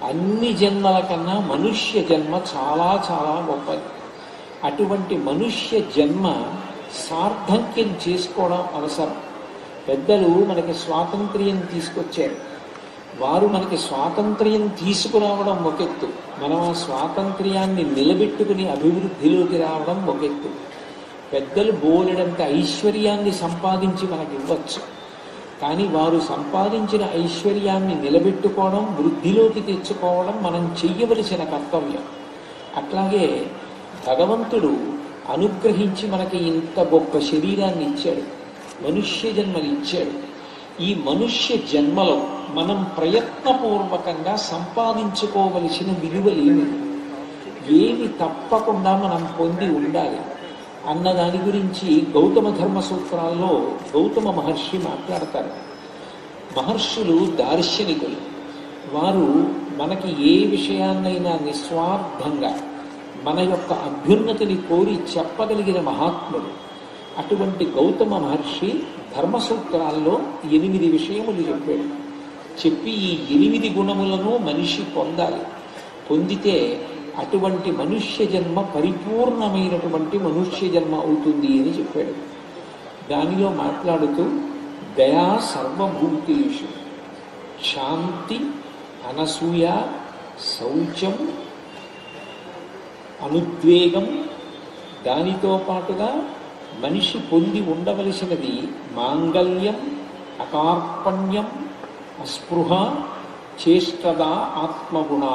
అన్ని జన్మల కన్నా మనుష్య జన్మ చాలా చాలా గొప్పది. అటువంటి మనుష్య జన్మ సార్థక్యం చేసుకోవడం అవసరం. పెద్దలు మనకి స్వాతంత్ర్యం తీసుకొచ్చారు. వారు మనకి స్వాతంత్ర్యం తీసుకురావడం ఒక ఎత్తు, మనం ఆ స్వాతంత్ర్యాన్ని నిలబెట్టుకుని అభివృద్ధిలోకి రావడం ఒక ఎత్తు. పెద్దలు బోలెడంత ఐశ్వర్యాన్ని సంపాదించి మనకి ఇవ్వచ్చు, కానీ వారు సంపాదించిన ఐశ్వర్యాన్ని నిలబెట్టుకోవడం, వృద్ధిలోకి తెచ్చుకోవడం మనం చెయ్యవలసిన కర్తవ్యం. అట్లాగే భగవంతుడు అనుగ్రహించి మనకి ఇంత గొప్ప శరీరాన్ని ఇచ్చాడు, మనుష్య జన్మలు ఇచ్చాడు. ఈ మనుష్య జన్మలో మనం ప్రయత్నపూర్వకంగా సంపాదించుకోవలసిన విలువలేమి, ఏమి తప్పకుండా మనం పొంది ఉండాలి అన్న దాని గురించి గౌతమ ధర్మ సూత్రాల్లో గౌతమ మహర్షి మాట్లాడతారు. మహర్షులు దార్శనికులు. వారు మనకి ఏ విషయాన్నైనా నిస్వార్థంగా మన యొక్క అభ్యున్నతిని కోరి చెప్పగలిగిన మహాత్ముడు. అటువంటి గౌతమ మహర్షి ధర్మసూత్రాల్లో 8 విషయములు చెప్పాడు. చెప్పి ఈ 8 గుణములను మనిషి పొందాలి. పొందితే అటువంటి మనుష్య జన్మ పరిపూర్ణమైనటువంటి మనుష్య జన్మ అవుతుంది అని చెప్పాడు. దానిలో మాట్లాడుతూ దయా సర్వభూతేషు, శాంతి, అనసూయ, శౌచం, అనుద్వేగం, దానితో పాటుగా మనిషి పొంది ఉండవలసినది మాంగల్యం, అకార్పణ్యం, అస్పృహ, చేష్టద, ఆత్మగుణా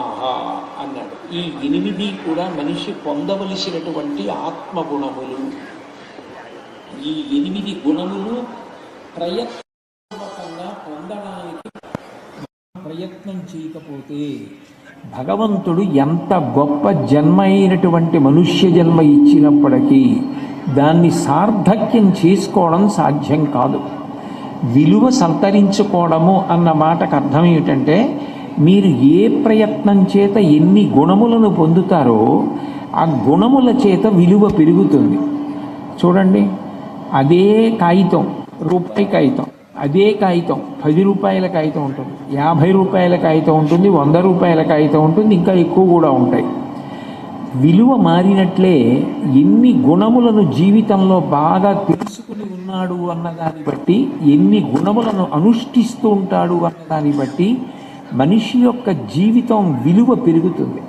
అన్నాడు. ఈ 8 కూడా మనిషి పొందవలసినటువంటి ఆత్మగుణములు. ఈ 8 గుణములు ప్రయత్నపూర్వకంగా పొందడానికి ప్రయత్నం చేయకపోతే భగవంతుడు ఎంత గొప్ప జన్మ అయినటువంటి మనుష్య జన్మ ఇచ్చినప్పటికీ దాన్ని సార్థక్యం చేసుకోవడం సాధ్యం కాదు. విలువ సంతరించుకోవడము అన్న మాటకు అర్థం ఏమిటంటే, మీరు ఏ ప్రయత్నం చేత ఎన్ని గుణములను పొందుతారో ఆ గుణముల చేత విలువ పెరుగుతుంది. చూడండి, అదే కాగితం, రూపాయి కాగితం, అదే కాగితం 10 రూపాయల కాగితం ఉంటుంది, 50 రూపాయల కాగితం ఉంటుంది, 100 రూపాయల కాగితం ఉంటుంది, ఇంకా ఎక్కువ కూడా ఉంటాయి. విలువ మారినట్లే ఎన్ని గుణములను జీవితంలో బాగా తెలుసుకుని ఉన్నాడు అన్నదాన్ని బట్టి, ఎన్ని గుణములను అనుష్ఠిస్తూ ఉంటాడు అన్నదాన్ని బట్టి మనిషి యొక్క జీవితం విలువ పెరుగుతుంది.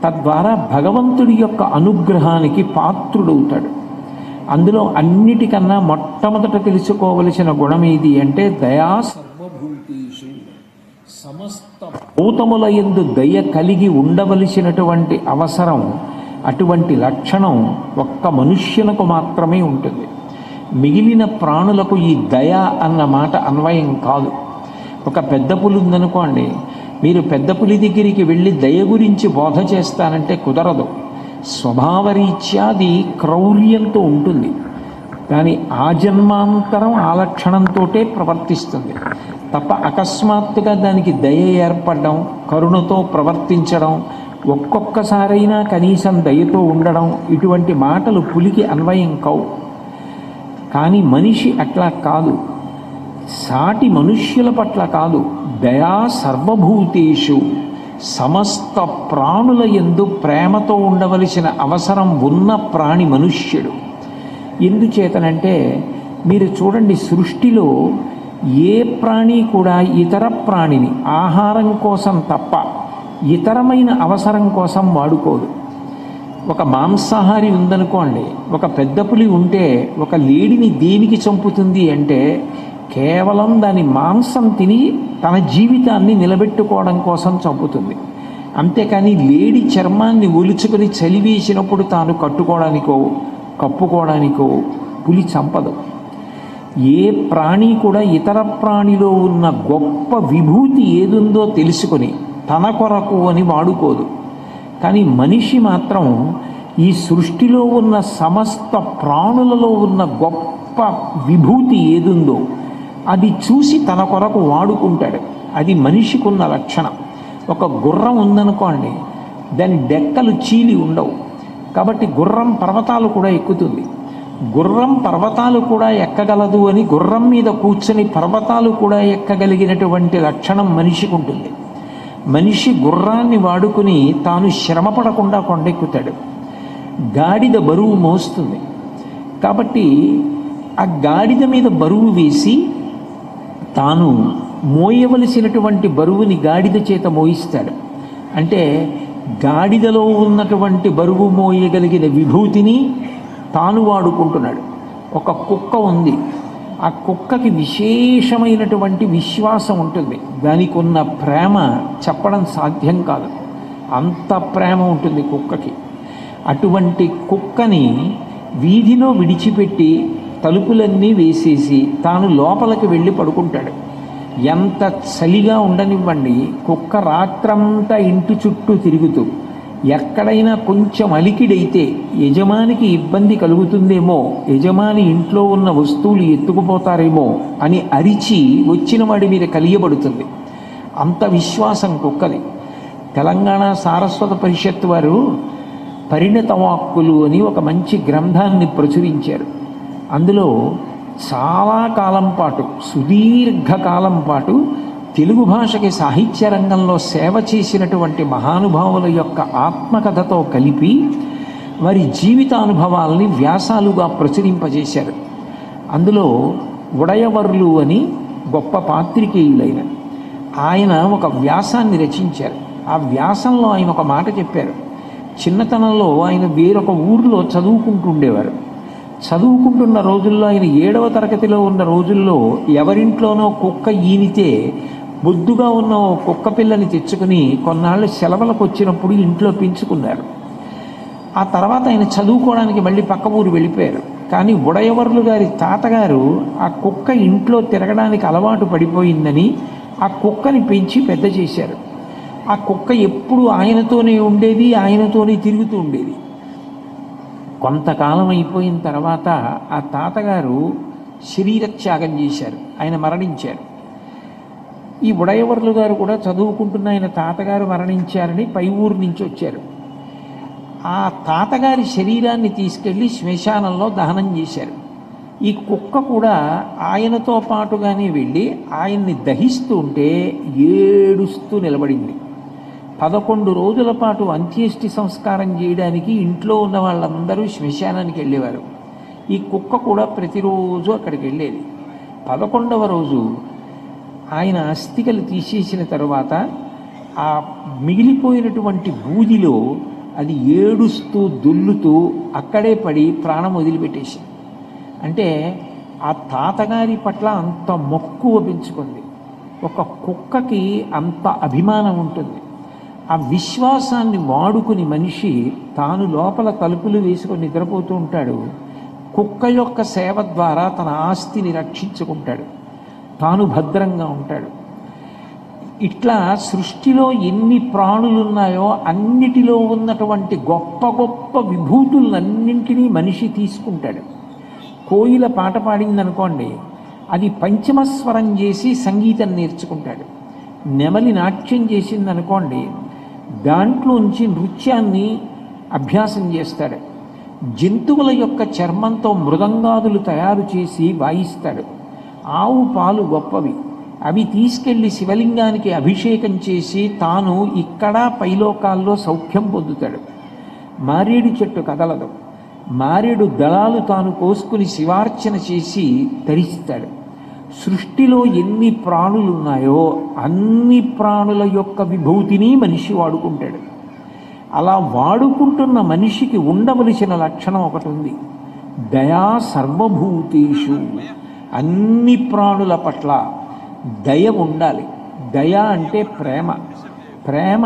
తద్వారా భగవంతుడి యొక్క అనుగ్రహానికి పాత్రుడవుతాడు. అందులో అన్నిటికన్నా మొట్టమొదట తెలుసుకోవలసిన గుణం ఏది అంటే దయా సర్వభూతేషు, సమస్త భూతముల యందు దయ కలిగి ఉండవలసినటువంటి అవసరం, అటువంటి లక్షణం ఒక్క మనుష్యులకు మాత్రమే ఉంటుంది. మిగిలిన ప్రాణులకు ఈ దయ అన్న మాట అన్వయం కాదు. ఒక పెద్ద పులి ఉందనుకోండి, మీరు పెద్ద పులి దగ్గరికి వెళ్ళి దయ గురించి బోధ చేస్తానంటే కుదరదు. స్వభావరీత్యా అది క్రౌర్యంతో ఉంటుంది. దాని ఆజన్మాంతరం ఆ లక్షణంతో ప్రవర్తిస్తుంది తప్ప అకస్మాత్తుగా దానికి దయ ఏర్పడడం, కరుణతో ప్రవర్తించడం, ఒక్కొక్కసారైనా కనీసం దయతో ఉండడం, ఇటువంటి మాటలు పులికి అన్వయం కావు. కానీ మనిషి అట్లా కాదు. సాటి మనుష్యుల పట్ల కాదు, దయా సర్వభూతేషు, సమస్త ప్రాణుల యందు ప్రేమతో ఉండవలసిన అవసరం ఉన్న ప్రాణి మనుష్యుడు. ఎందుచేతనంటే మీరు చూడండి, సృష్టిలో ఏ ప్రాణి కూడా ఇతర ప్రాణిని ఆహారం కోసం తప్ప ఇతరమైన అవసరం కోసం వాడుకోదు. ఒక మాంసాహారి ఉందనుకోండి, ఒక పెద్ద పులి ఉంటే ఒక లేడిని దేనికి చంపుతుంది అంటే కేవలం దాని మాంసం తిని తన జీవితాన్ని నిలబెట్టుకోవడం కోసం చంపుతుంది. అంతేకాని లేడి చర్మాన్ని ఒలుచుకొని చలివేసినప్పుడు తాను కట్టుకోవడానికో కప్పుకోవడానికో పులి చంపదు. ఏ ప్రాణి కూడా ఇతర ప్రాణిలో ఉన్న గొప్ప విభూతి ఏదుందో తెలుసుకొని తన కొరకు అని వాడుకోదు. కానీ మనిషి మాత్రం ఈ సృష్టిలో ఉన్న సమస్త ప్రాణులలో ఉన్న గొప్ప విభూతి ఏదుందో అది చూసి తన కొరకు వాడుకుంటాడు. అది మనిషికి ఉన్న లక్షణం. ఒక గుర్రం ఉందనుకోండి, దాని డెక్కలు చీలి ఉండవు, కాబట్టి గుర్రం పర్వతాలు కూడా ఎక్కుతుంది. గుర్రం పర్వతాలు కూడా ఎక్కగలదు అని గుర్రం మీద కూర్చొని పర్వతాలు కూడా ఎక్కగలిగినటువంటి లక్షణం మనిషికి ఉంటుంది. మనిషి గుర్రాన్ని వాడుకుని తాను శ్రమ పడకుండా కొండెక్కుతాడు. గాడిద బరువు మోస్తుంది కాబట్టి ఆ గాడిద మీద బరువు వేసి తాను మోయవలసినటువంటి బరువుని గాడిద చేత మోయిస్తాడు. అంటే గాడిదలో ఉన్నటువంటి బరువు మోయగలిగిన విభూతిని తాను వాడుకుంటున్నాడు. ఒక కుక్క ఉంది, ఆ కుక్కకి విశేషమైనటువంటి విశ్వాసం ఉంటుంది. దానికి ఉన్న ప్రేమ చెప్పడం సాధ్యం కాదు, అంత ప్రేమ ఉంటుంది కుక్కకి. అటువంటి కుక్కని వీధిలో విడిచిపెట్టి తలుపులన్నీ వేసేసి తాను లోపలికి వెళ్ళి పడుకుంటాడు. ఎంత చలిగా ఉండనివ్వండి, కుక్క రాత్రంతా ఇంటి చుట్టూ తిరుగుతూ ఎక్కడైనా కొంచెం అలికిడైతే యజమానికి ఇబ్బంది కలుగుతుందేమో, యజమాని ఇంట్లో ఉన్న వస్తువులు ఎత్తుకుపోతారేమో అని అరిచి వచ్చిన వాడి మీద కలియబడుతుంది. అంత విశ్వాసం కుక్కది. తెలంగాణ సారస్వత పరిషత్ వారు పరిణత వాక్కులు అని ఒక మంచి గ్రంథాన్ని ప్రచురించారు. అందులో చాలా కాలం పాటు, సుదీర్ఘకాలం పాటు తెలుగు భాషకి సాహిత్య రంగంలో సేవ చేసినటువంటి మహానుభావుల యొక్క ఆత్మకథతో కలిపి వారి జీవితానుభవాల్ని వ్యాసాలుగా ప్రచురింపజేశారు. అందులో ఉడయవర్లు అని గొప్ప పాత్రికేయులైన ఆయన ఒక వ్యాసాన్ని రచించారు. ఆ వ్యాసంలో ఆయన ఒక మాట చెప్పారు. చిన్నతనంలో ఆయన వేరొక ఊరిలో చదువుకుంటూ ఉండేవారు. చదువుకుంటున్న రోజుల్లో, ఆయన 7వ తరగతిలో ఉన్న రోజుల్లో ఎవరింట్లోనో కుక్క ఈనితే బొద్దుగా ఉన్న కుక్క పిల్లని తెచ్చుకుని కొన్నాళ్ళు సెలవులకు వచ్చినప్పుడు ఇంట్లో పెంచుకున్నారు. ఆ తర్వాత ఆయన చదువుకోవడానికి మళ్ళీ పక్క ఊరు వెళ్ళిపోయారు. కానీ ఉడయవర్లు గారి తాతగారు ఆ కుక్క ఇంట్లో తిరగడానికి అలవాటు పడిపోయిందని ఆ కుక్కని పెంచి పెద్ద చేశారు. ఆ కుక్క ఎప్పుడు ఆయనతోనే ఉండేది, ఆయనతోనే తిరుగుతూ ఉండేది. కొంతకాలం అయిపోయిన తర్వాత ఆ తాతగారు శరీరత్యాగం చేశారు, ఆయన మరణించారు. ఈ ఉడయవర్లు గారు కూడా చదువుకుంటున్న ఆయన తాతగారు మరణించారని పై ఊరు నుంచి వచ్చారు. ఆ తాతగారి శరీరాన్ని తీసుకెళ్ళి శ్మశానంలో దహనం చేశారు. ఈ కుక్క కూడా ఆయనతో పాటుగానే వెళ్ళి ఆయన్ని దహిస్తూ ఉంటే ఏడుస్తూ నిలబడింది. 11 రోజుల పాటు అంత్యేష్టి సంస్కారం చేయడానికి ఇంట్లో ఉన్న వాళ్ళందరూ శ్మశానానికి వెళ్ళేవారు. ఈ కుక్క కూడా ప్రతిరోజు అక్కడికి వెళ్ళేది. 11వ రోజు ఆయన అస్థికలు తీసేసిన తర్వాత ఆ మిగిలిపోయినటువంటి బూదిలో అది ఏడుస్తూ దొల్లుతూ అక్కడే పడి ప్రాణం వదిలిపెట్టేసింది. అంటే ఆ తాతగారి పట్ల అంత మక్కువ పెంచుకుంది. ఒక కుక్కకి అంత అభిమానం ఉంటుంది. ఆ విశ్వాసాన్ని వాడుకుని మనిషి తాను లోపల తలుపులు వేసుకొని నిద్రపోతూ ఉంటాడు. కుక్క యొక్క సేవ ద్వారా తన ఆస్తిని రక్షించుకుంటాడు, తాను భద్రంగా ఉంటాడు. ఇట్లా సృష్టిలో ఎన్ని ప్రాణులున్నాయో అన్నిటిలో ఉన్నటువంటి గొప్ప గొప్ప విభూతులన్నింటినీ మనిషి తీసుకుంటాడు. కోయిల పాట పాడిందనుకోండి, అది పంచమస్వరం చేసి సంగీతం నేర్చుకుంటాడు. నెమలి నాట్యం చేసిందనుకోండి, దాంట్లోంచి నృత్యాన్ని అభ్యాసం చేస్తాడు. జంతువుల యొక్క చర్మంతో మృదంగాదులు తయారు చేసి వాయిస్తాడు. ఆవు పాలు గొప్పవి, అవి తీసుకెళ్ళి శివలింగానికి అభిషేకం చేసి తాను ఇక్కడ పైలోకాల్లో సౌఖ్యం పొందుతాడు. మారేడు చెట్టు కదలదు, మారేడు దళాలు తాను కోసుకుని శివార్చన చేసి తరిస్తాడు. సృష్టిలో ఎన్ని ప్రాణులున్నాయో అన్ని ప్రాణుల యొక్క విభూతిని మనిషి వాడుకుంటాడు. అలా వాడుకుంటున్న మనిషికి ఉండవలసిన లక్షణం ఒకటి ఉంది, దయా సర్వభూతేషు. అన్ని ప్రాణుల పట్ల దయ ఉండాలి. దయ అంటే ప్రేమ. ప్రేమ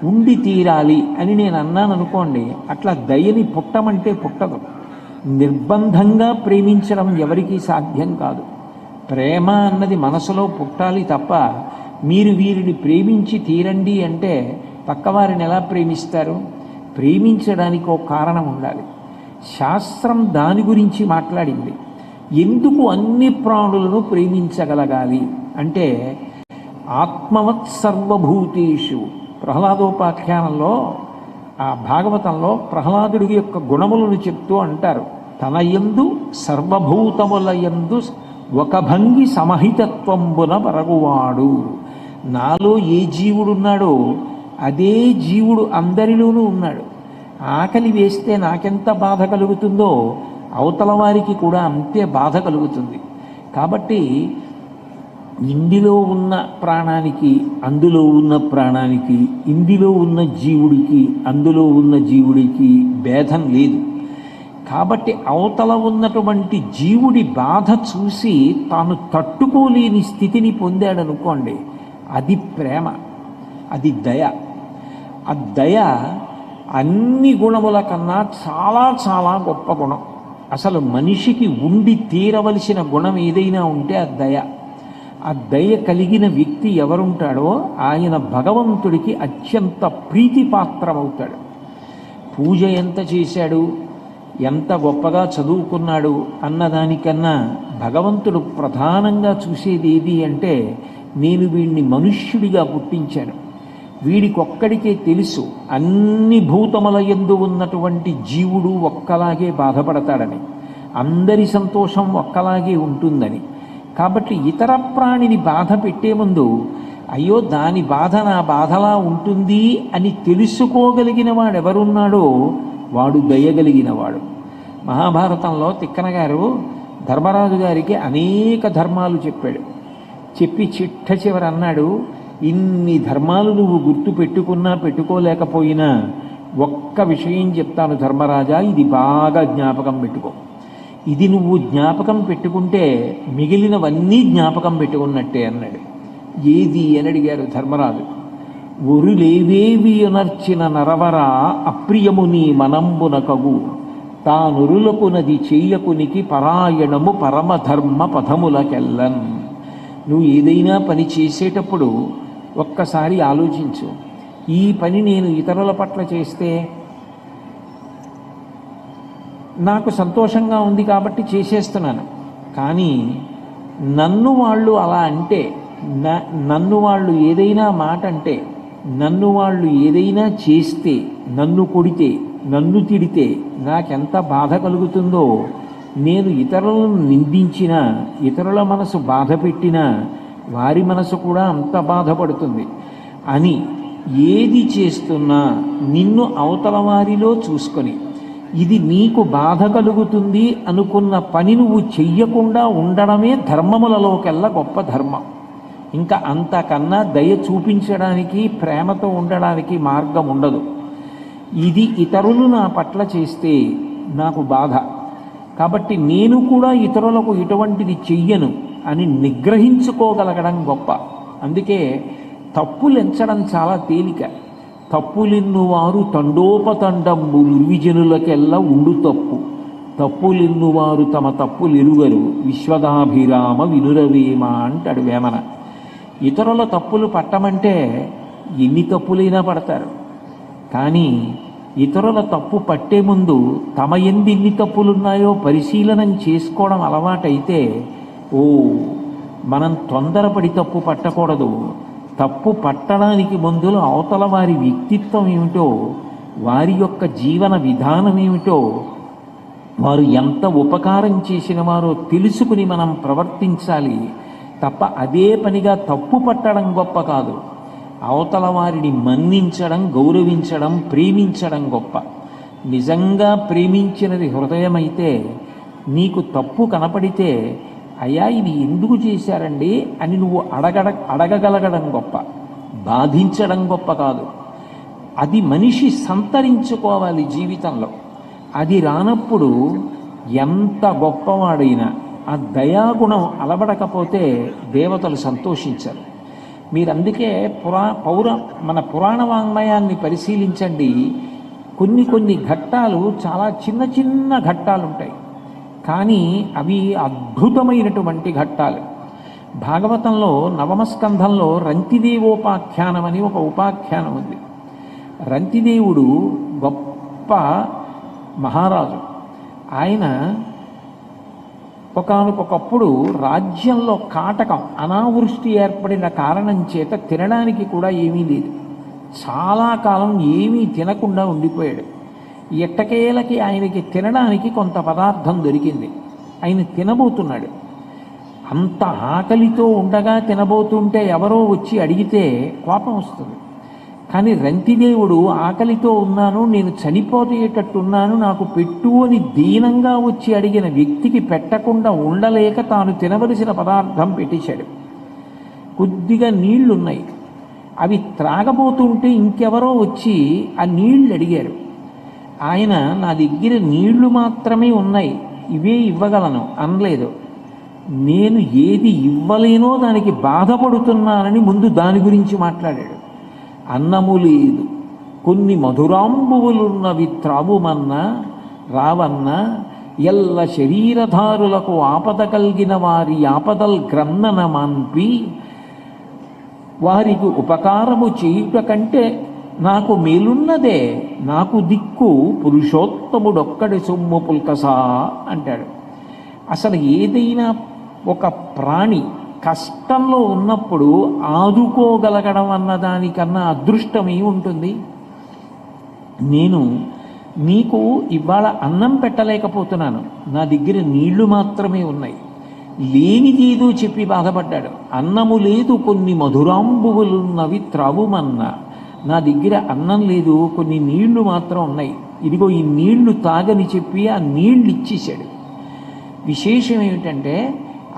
ఉండి తీరాలి అని నేను అన్నాను అనుకోండి, అట్లా దయని పుట్టమంటే పుట్టదు. నిర్బంధంగా ప్రేమించడం ఎవరికీ సాధ్యం కాదు. ప్రేమ అన్నది మనసులో పుట్టాలి తప్ప మీరు వీరిని ప్రేమించి తీరండి అంటే పక్కవారిని ఎలా ప్రేమిస్తారు? ప్రేమించడానికి ఒక కారణం ఉండాలి. శాస్త్రం దాని గురించి మాట్లాడింది. ఎందుకు అన్ని ప్రాణులను ప్రేమించగలగాలి అంటే ఆత్మవత్ సర్వభూతేషు. ప్రహ్లాదోపాఖ్యానంలో, ఆ భాగవతంలో ప్రహ్లాదుడి యొక్క గుణములను చెప్తూ అంటారు, తన యందు సర్వభూతముల యందు ఒక భంగి సమహితత్వంబున వరగువాడు. నాలో ఏ జీవుడున్నాడో అదే జీవుడు అందరిలోనూ ఉన్నాడు. ఆకలి వేస్తే నాకెంత బాధ కలుగుతుందో అవతల వారికి కూడా అంతే బాధ కలుగుతుంది. కాబట్టి ఇందులో ఉన్న ప్రాణానికి అందులో ఉన్న ప్రాణానికి, ఇందులో ఉన్న జీవుడికి అందులో ఉన్న జీవుడికి భేదం లేదు. కాబట్టి అవతల ఉన్నటువంటి జీవుడి బాధ చూసి తాను తట్టుకోలేని స్థితిని పొందాడనుకోండి, అది ప్రేమ, అది దయ. ఆ దయ అన్ని గుణముల కన్నా చాలా చాలా గొప్ప గుణం. అసలు మనిషికి ఉండి తీరవలసిన గుణం ఏదైనా ఉంటే ఆ దయ. ఆ దయ కలిగిన వ్యక్తి ఎవరుంటాడో ఆయన భగవంతుడికి అత్యంత ప్రీతిపాత్రమవుతాడు. పూజ ఎంత చేశాడు, ఎంత గొప్పగా చదువుకున్నాడు అన్నదానికన్నా భగవంతుడు ప్రధానంగా చూసేది ఏది అంటే, నేను వీడిని మనుష్యుడిగా పుట్టించాను, వీడికొక్కడికే తెలుసు అన్ని భూతముల యందు ఉన్నటువంటి జీవుడు ఒక్కలాగే బాధపడతాడని, అందరి సంతోషం ఒక్కలాగే ఉంటుందని. కాబట్టి ఇతర ప్రాణిని బాధ పెట్టే ముందు అయ్యో దాని బాధ నా బాధలా ఉంటుంది అని తెలుసుకోగలిగిన వాడెవరున్నాడో వాడు దయగలిగినవాడు. మహాభారతంలో తిక్కన గారు ధర్మరాజు గారికి అనేక ధర్మాలు చెప్పాడు. చెప్పి చిట్ట చివర అన్నాడు, ఇన్ని ధర్మాలు నువ్వు గుర్తు పెట్టుకున్నా పెట్టుకోలేకపోయినా ఒక్క విషయం చెప్తాను ధర్మరాజా, ఇది బాగా జ్ఞాపకం పెట్టుకో. ఇది నువ్వు జ్ఞాపకం పెట్టుకుంటే మిగిలినవన్నీ జ్ఞాపకం పెట్టుకున్నట్టే అన్నాడు. ఏది అని అడిగారు ధర్మరాజు. ఒరులేవేవి అనర్చిన నరవర అప్రియముని మనంబునకగు తానురులకునది చెయ్యకునికి పరాయణము పరమధర్మ పదములకెల్లన్. నువ్వు ఏదైనా పని చేసేటప్పుడు ఒక్కసారి ఆలోచించు, ఈ పని నేను ఇతరుల పట్ల చేస్తే నాకు సంతోషంగా ఉంది కాబట్టి చేసేస్తున్నాను, కానీ నన్ను వాళ్ళు అలా అంటే, నన్ను వాళ్ళు ఏదైనా మాట అంటే, నన్ను వాళ్ళు ఏదైనా చేస్తే, నన్ను కొడితే, నన్ను తిడితే నాకెంత బాధ కలుగుతుందో, నేను ఇతరులను నిందించినా, ఇతరుల మనసు బాధ పెట్టినా వారి మనసు కూడా అంత బాధపడుతుంది అని ఏది చేస్తున్నా నిన్ను అవతల వారిలో చూసుకొని, ఇది నీకు బాధ కలుగుతుంది అనుకున్న పని నువ్వు చెయ్యకుండా ఉండడమే ధర్మములలోకెల్లా గొప్ప ధర్మం. ఇంకా అంతకన్నా దయ చూపించడానికి, ప్రేమతో ఉండడానికి మార్గం ఉండదు. ఇది ఇతరులు నా పట్ల చేస్తే నాకు బాధ, కాబట్టి నేను కూడా ఇతరులకు ఇటువంటిది చెయ్యను అని నిగ్రహించుకోగలగడం గొప్ప. అందుకే తప్పులు ఎంచడం చాలా తేలిక. తప్పులిన్నువారు తండోపతండంబులుర్విజనులకెల్లా ఉండు తప్పు, తప్పులిన్నువారు తమ తప్పులెరుగరు విశ్వదాభిరామ వినురవేమ అంటాడు వేమన. ఇతరుల తప్పులు పట్టమంటే ఎన్ని తప్పులైనా పడతారు, కానీ ఇతరుల తప్పు పట్టే ముందు తమ ఎందు ఎన్ని తప్పులున్నాయో పరిశీలనం చేసుకోవడం అలవాటైతే, ఓ మనం తొందరపడి తప్పు పట్టకూడదు. తప్పు పట్టడానికి ముందులో అవతల వారి వ్యక్తిత్వం ఏమిటో, వారి యొక్క జీవన విధానం ఏమిటో, వారు ఎంత ఉపకారం చేసిన వారో తెలుసుకుని మనం ప్రవర్తించాలి తప్ప అదే పనిగా తప్పు పట్టడం గొప్ప కాదు. అవతల వారిని మన్నించడం, గౌరవించడం, ప్రేమించడం గొప్ప. నిజంగా ప్రేమించినది హృదయమైతే నీకు తప్పు కనపడితే, అయ్యా ఇది ఎందుకు చేశారండి అని నువ్వు అడగగలగడం గొప్ప, బాధించడం గొప్ప కాదు. అది మనిషి సంతరించుకోవాలి జీవితంలో. అది రానప్పుడు ఎంత గొప్పవాడైనా ఆ దయాగుణం అలవడకపోతే దేవతలు సంతోషించరు. మీరు అందుకే మన పురాణ వాంగ్మయాన్ని పరిశీలించండి. కొన్ని ఘట్టాలు చాలా చిన్న చిన్న ఘట్టాలు ఉంటాయి, కానీ అవి అద్భుతమైనటువంటి ఘట్టాలు. భాగవతంలో నవమ స్కంధంలో రంతిదేవోపాఖ్యానం అని ఒక ఉపాఖ్యానం ఉంది. రంతిదేవుడు గొప్ప మహారాజు. ఆయన ఒకానొకప్పుడు రాజ్యంలో కాటకం, అనావృష్టి ఏర్పడిన కారణం చేత తినడానికి కూడా ఏమీ లేదు. చాలా కాలం ఏమీ తినకుండా ఉండిపోయాడు. ఎట్టకేలకి ఆయనకి తినడానికి కొంత పదార్థం దొరికింది. ఆయన తినబోతున్నాడు. అంత ఆకలితో ఉండగా తినబోతుంటే ఎవరో వచ్చి అడిగితే కోపం వస్తుంది. కానీ రంతిదేవుడు ఆకలితో ఉన్నాను, నేను చనిపోయేటట్టున్నాను, నాకు పెట్టు అని దీనంగా వచ్చి అడిగిన వ్యక్తికి పెట్టకుండా ఉండలేక తాను తినవలసిన పదార్థం పెట్టేశాడు. కొద్దిగా నీళ్లున్నాయి, అవి త్రాగబోతుంటే ఇంకెవరో వచ్చి ఆ నీళ్లు అడిగారు. ఆయన నా దగ్గర నీళ్లు మాత్రమే ఉన్నాయి, ఇవే ఇవ్వగలను అనలేదు. నేను ఏది ఇవ్వలేనో దానికి బాధపడుతున్నానని ముందు దాని గురించి మాట్లాడాడు. అన్నము లేదు, కొన్ని మధురాంబువులున్నవి త్రావుమన్నా రావన్నా, ఎల్ల శరీరధారులకు ఆపద కలిగిన వారి ఆపదల్ గ్రన్నన మాన్పి, వారికి ఉపకారము చేయుట కంటే నాకు మేలున్నదే, నాకు దిక్కు పురుషోత్తముడొక్కడి సొమ్ము పుల్కసా అంటాడు. అసలు ఏదైనా ఒక ప్రాణి కష్టంలో ఉన్నప్పుడు ఆదుకోగలగడం అన్నదానికన్నా అదృష్టమే ఉంటుంది. నేను నీకు ఇవాళ అన్నం పెట్టలేకపోతున్నాను, నా దగ్గర నీళ్లు మాత్రమే ఉన్నాయి, లేనిదేదో చెప్పి బాధపడ్డాడు. అన్నము లేదు, కొన్ని మధురాంబువులున్నవి త్రావుమన్నా, నా దగ్గర అన్నం లేదు, కొన్ని నీళ్లు మాత్రం ఉన్నాయి, ఇదిగో ఈ నీళ్లు తాగని చెప్పి ఆ నీళ్లు ఇచ్చేశాడు. విశేషం ఏమిటంటే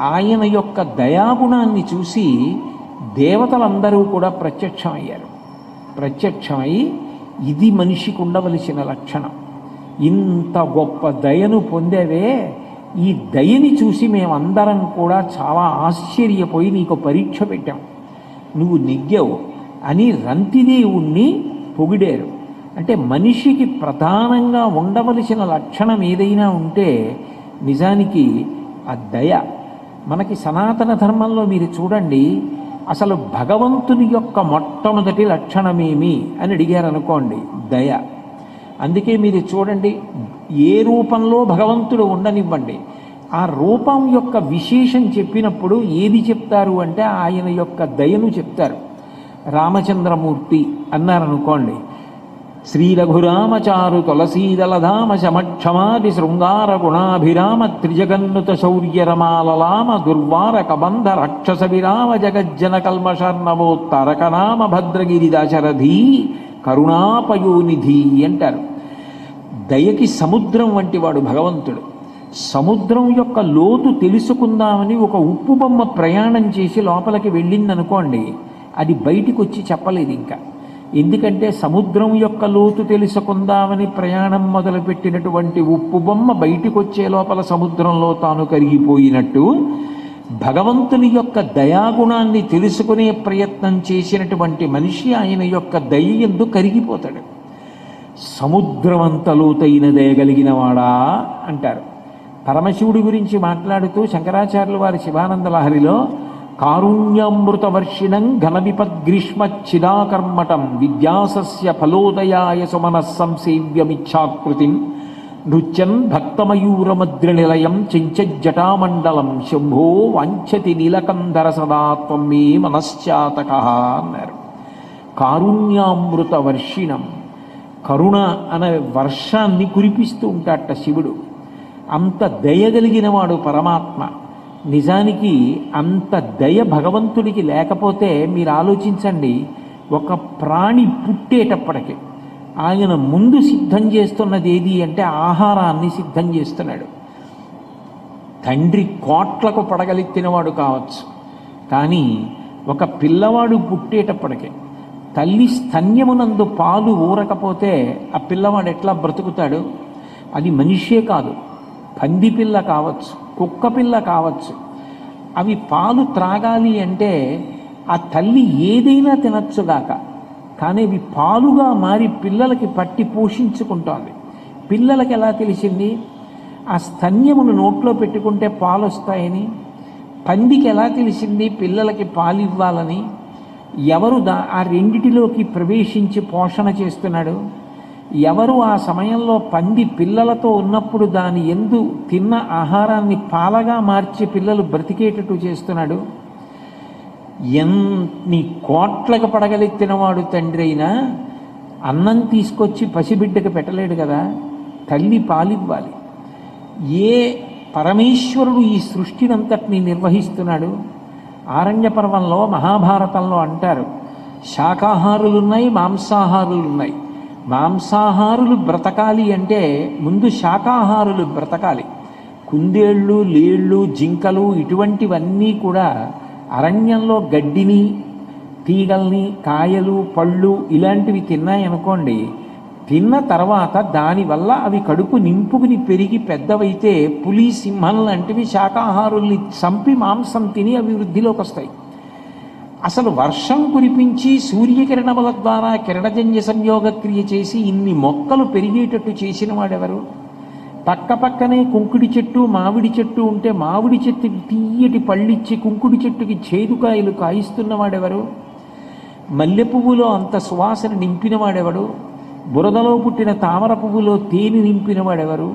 ఆయన యొక్క దయాగుణాన్ని చూసి దేవతలందరూ కూడా ప్రత్యక్షమయ్యారు. ప్రత్యక్షమై ఇది మనిషికి ఉండవలసిన లక్షణం, ఇంత గొప్ప దయను పొందేవే, ఈ దయని చూసి మేమందరం కూడా చాలా ఆశ్చర్యపోయి నీకు పరీక్ష పెట్టాం, నువ్వు నెగ్గావు అని రంతిదేవుణ్ణి పొగిడారు. అంటే మనిషికి ప్రధానంగా ఉండవలసిన లక్షణం ఏదైనా ఉంటే నిజానికి ఆ దయ. మనకి సనాతన ధర్మంలో మీరు చూడండి, అసలు భగవంతుని యొక్క మొట్టమొదటి లక్షణమేమి అని అడిగారు అనుకోండి, దయ. అందుకే మీరు చూడండి, ఏ రూపంలో భగవంతుడు ఉండనివ్వండి, ఆ రూపం యొక్క విశేషం చెప్పినప్పుడు ఏది చెప్తారు అంటే ఆయన యొక్క దయను చెప్తారు. రామచంద్రమూర్తి అన్నారనుకోండి, శ్రీ రఘురామచారు తులసీదలధామ శమక్షమాది శృంగార గుణాభిరామ త్రిజగన్నుత శౌర్య రమాలలామ దుర్వార కబంధ రాక్షస విరామ జగజ్జన కల్మషర్ణవోత్తారకనామ భద్రగిరి దాశరథి కరుణాపయోనిధి అంటారు. దయకి సముద్రం వంటి వాడు భగవంతుడు. సముద్రం యొక్క లోతు తెలుసుకుందామని ఒక ఉప్పు బొమ్మ ప్రయాణం చేసి లోపలికి వెళ్ళిందనుకోండి, అది బయటికి వచ్చి చెప్పలేదు ఇంకా. ఎందుకంటే సముద్రం యొక్క లోతు తెలుసుకుందామని ప్రయాణం మొదలుపెట్టినటువంటి ఉప్పు బొమ్మ బయటికి వచ్చే లోపల సముద్రంలో తాను కరిగిపోయినట్టు, భగవంతుని యొక్క దయాగుణాన్ని తెలుసుకునే ప్రయత్నం చేసినటువంటి మనిషి ఆయన యొక్క దయ యందు కరిగిపోతాడు. సముద్రమంత లోతైన దయగలిగిన వాడా అంటారు. పరమశివుడి గురించి మాట్లాడుతూ శంకరాచార్యులు వారి శివానంద లహరిలో కారుణ్యామృత వర్షిణం ఘన విపద్గ్రీష్మచ్చిదాకర్మటం విద్యాసస్య ఫలోదయాయ సుమన సంసేవ్యమిచ్ఛాకృతిం నృత్యం భక్తమయూరమద్రనిలయం చెంచజ్జటామండలం శంభో వాంఛతి నీలకంధర సదా త్వం మే మనశ్చాతక అన్నారు. కారుణ్యామృత వర్షిణం, కరుణ అనే వర్షాన్ని కురిపిస్తూ ఉంటాడట శివుడు. అంత దయగలిగిన వాడు పరమాత్మ. నిజానికి అంత దయ భగవంతుడికి లేకపోతే మీరు ఆలోచించండి, ఒక ప్రాణి పుట్టేటప్పటికి ఆయన ముందు సిద్ధం చేస్తున్నది ఏది అంటే ఆహారాన్ని సిద్ధం చేస్తున్నాడు. తండ్రి కోట్లకు పడగలెత్తినవాడు కావచ్చు, కానీ ఒక పిల్లవాడు పుట్టేటప్పటికి తల్లి స్తన్యమునందు పాలు ఊరకపోతే ఆ పిల్లవాడు ఎట్లా బ్రతుకుతాడు? అది మనిషే కాదు, పంది పిల్ల కావచ్చు, కుక్క పిల్ల కావచ్చు, అవి పాలు త్రాగాలి అంటే ఆ తల్లి ఏదైనా తినచ్చుగాక, కానీ అవి పాలుగా మారి పిల్లలకి పట్టి పోషించుకుంటోంది. పిల్లలకి ఎలా తెలిసింది? ఆ స్తన్యమును నోట్లో పెట్టుకుంటే పాలు వస్తాయని. పందికి ఎలా తెలిసింది పిల్లలకి పాలు ఇవ్వాలని? ఎవరు ఆ రెండిటిలోకి ప్రవేశించి పోషణ చేస్తున్నాడు? ఎవరు ఆ సమయంలో పంది పిల్లలతో ఉన్నప్పుడు దాని యందు తిన్న ఆహారాన్ని పాలగా మార్చి పిల్లలు బ్రతికేటట్టు చేస్తున్నాడు? ఎన్ని కోట్లకు పడగలెత్తినవాడు తండ్రి అయినా అన్నం తీసుకొచ్చి పసిబిడ్డకు పెట్టలేడు కదా. తల్లి పాలివ్వాలి. ఏ పరమేశ్వరుడు ఈ సృష్టినంతటినీ నిర్వహిస్తున్నాడు. ఆరణ్య పర్వంలో మహాభారతంలో అంటారు, శాకాహారులున్నాయి, మాంసాహారులున్నాయి. మాంసాహారులు బ్రతకాలి అంటే ముందు శాకాహారులు బ్రతకాలి. కుందేళ్ళు, లేళ్ళు, జింకలు ఇటువంటివన్నీ కూడా అరణ్యంలో గడ్డిని, తీగల్ని, కాయలు, పళ్ళు ఇలాంటివి తిన్నాయనుకోండి, తిన్న తర్వాత దానివల్ల అవి కడుపు నింపుకుని పెరిగి పెద్దవైతే పులి, సింహం లాంటివి శాకాహారుల్ని చంపి మాంసం తిని అవి వృద్ధిలోకి వస్తాయి. అసలు వర్షం కురిపించి సూర్యకిరణముల ద్వారా కిరణజన్య సంయోగక్రియ చేసి ఇన్ని మొక్కలు పెరిగేటట్టు చేసిన వాడెవరు? పక్క పక్కనే కుంకుడి చెట్టు, మామిడి చెట్టు ఉంటే మామిడి చెట్టుకి తీయటి పళ్ళిచ్చి కుంకుడి చెట్టుకి చేదుకాయలు కాయిస్తున్నవాడెవరు? మల్లె పువ్వులో అంత సువాసన నింపినవాడెవడు? బురదలో పుట్టిన తామర పువ్వులో తేనె నింపినవాడెవరు?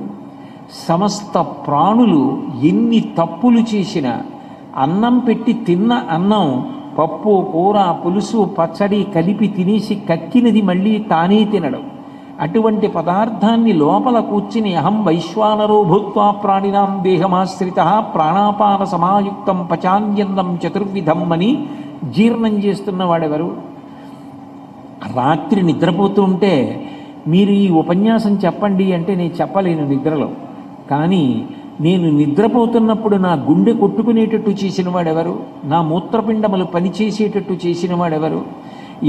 సమస్త ప్రాణులు ఎన్ని తప్పులు చేసినా అన్నం పెట్టి తిన్న అన్నం పప్పు, కూర, పులుసు, పచ్చడి కలిపి తినేసి కక్కినది మళ్ళీ తానే తినడం. అటువంటి పదార్థాన్ని లోపల కూర్చుని అహం వైశ్వానరో భూత్వా ప్రాణినాం దేహమాశ్రిత ప్రాణాపాన సమాయుక్తం పచాన్యన్నం చతుర్విధం అని జీర్ణం చేస్తున్నవాడెవరు? రాత్రి నిద్రపోతూ ఉంటే మీరు ఈ ఉపన్యాసం చెప్పండి అంటే నేను చెప్పలేను నిద్రలో. కానీ నేను నిద్రపోతున్నప్పుడు నా గుండె కొట్టుకునేటట్టు చేసిన వాడెవరు? నా మూత్రపిండములు పనిచేసేటట్టు చేసిన వాడెవరు?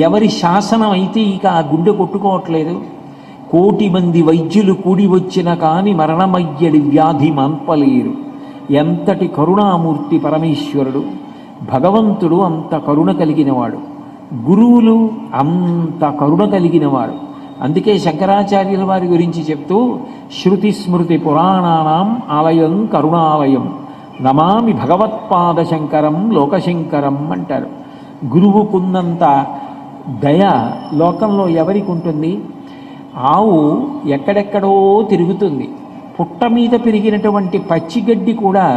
ఎవరి శాసనం అయితే ఇక ఆ గుండె కొట్టుకోవట్లేదు? 1,000,000 మంది వైద్యులు కూడి వచ్చిన కాని మరణమయ్యడి వ్యాధి మాన్పలేరు. ఎంతటి కరుణామూర్తి పరమేశ్వరుడు! భగవంతుడు అంత కరుణ కలిగినవాడు, గురువులు అంత కరుణ కలిగినవాడు. అందుకే శంకరాచార్యుల వారి గురించి చెప్తూ శృతి స్మృతి పురాణానాం ఆలయం కరుణాలయం నమామి భగవత్పాద శంకరం లోకశంకరం అంటారు. గురువుకున్నంత దయ లోకంలో ఎవరికి ఉంటుంది? ఆవు ఎక్కడెక్కడో తిరుగుతుంది. పుట్ట మీద పెరిగినటువంటి పచ్చిగడ్డి కూడా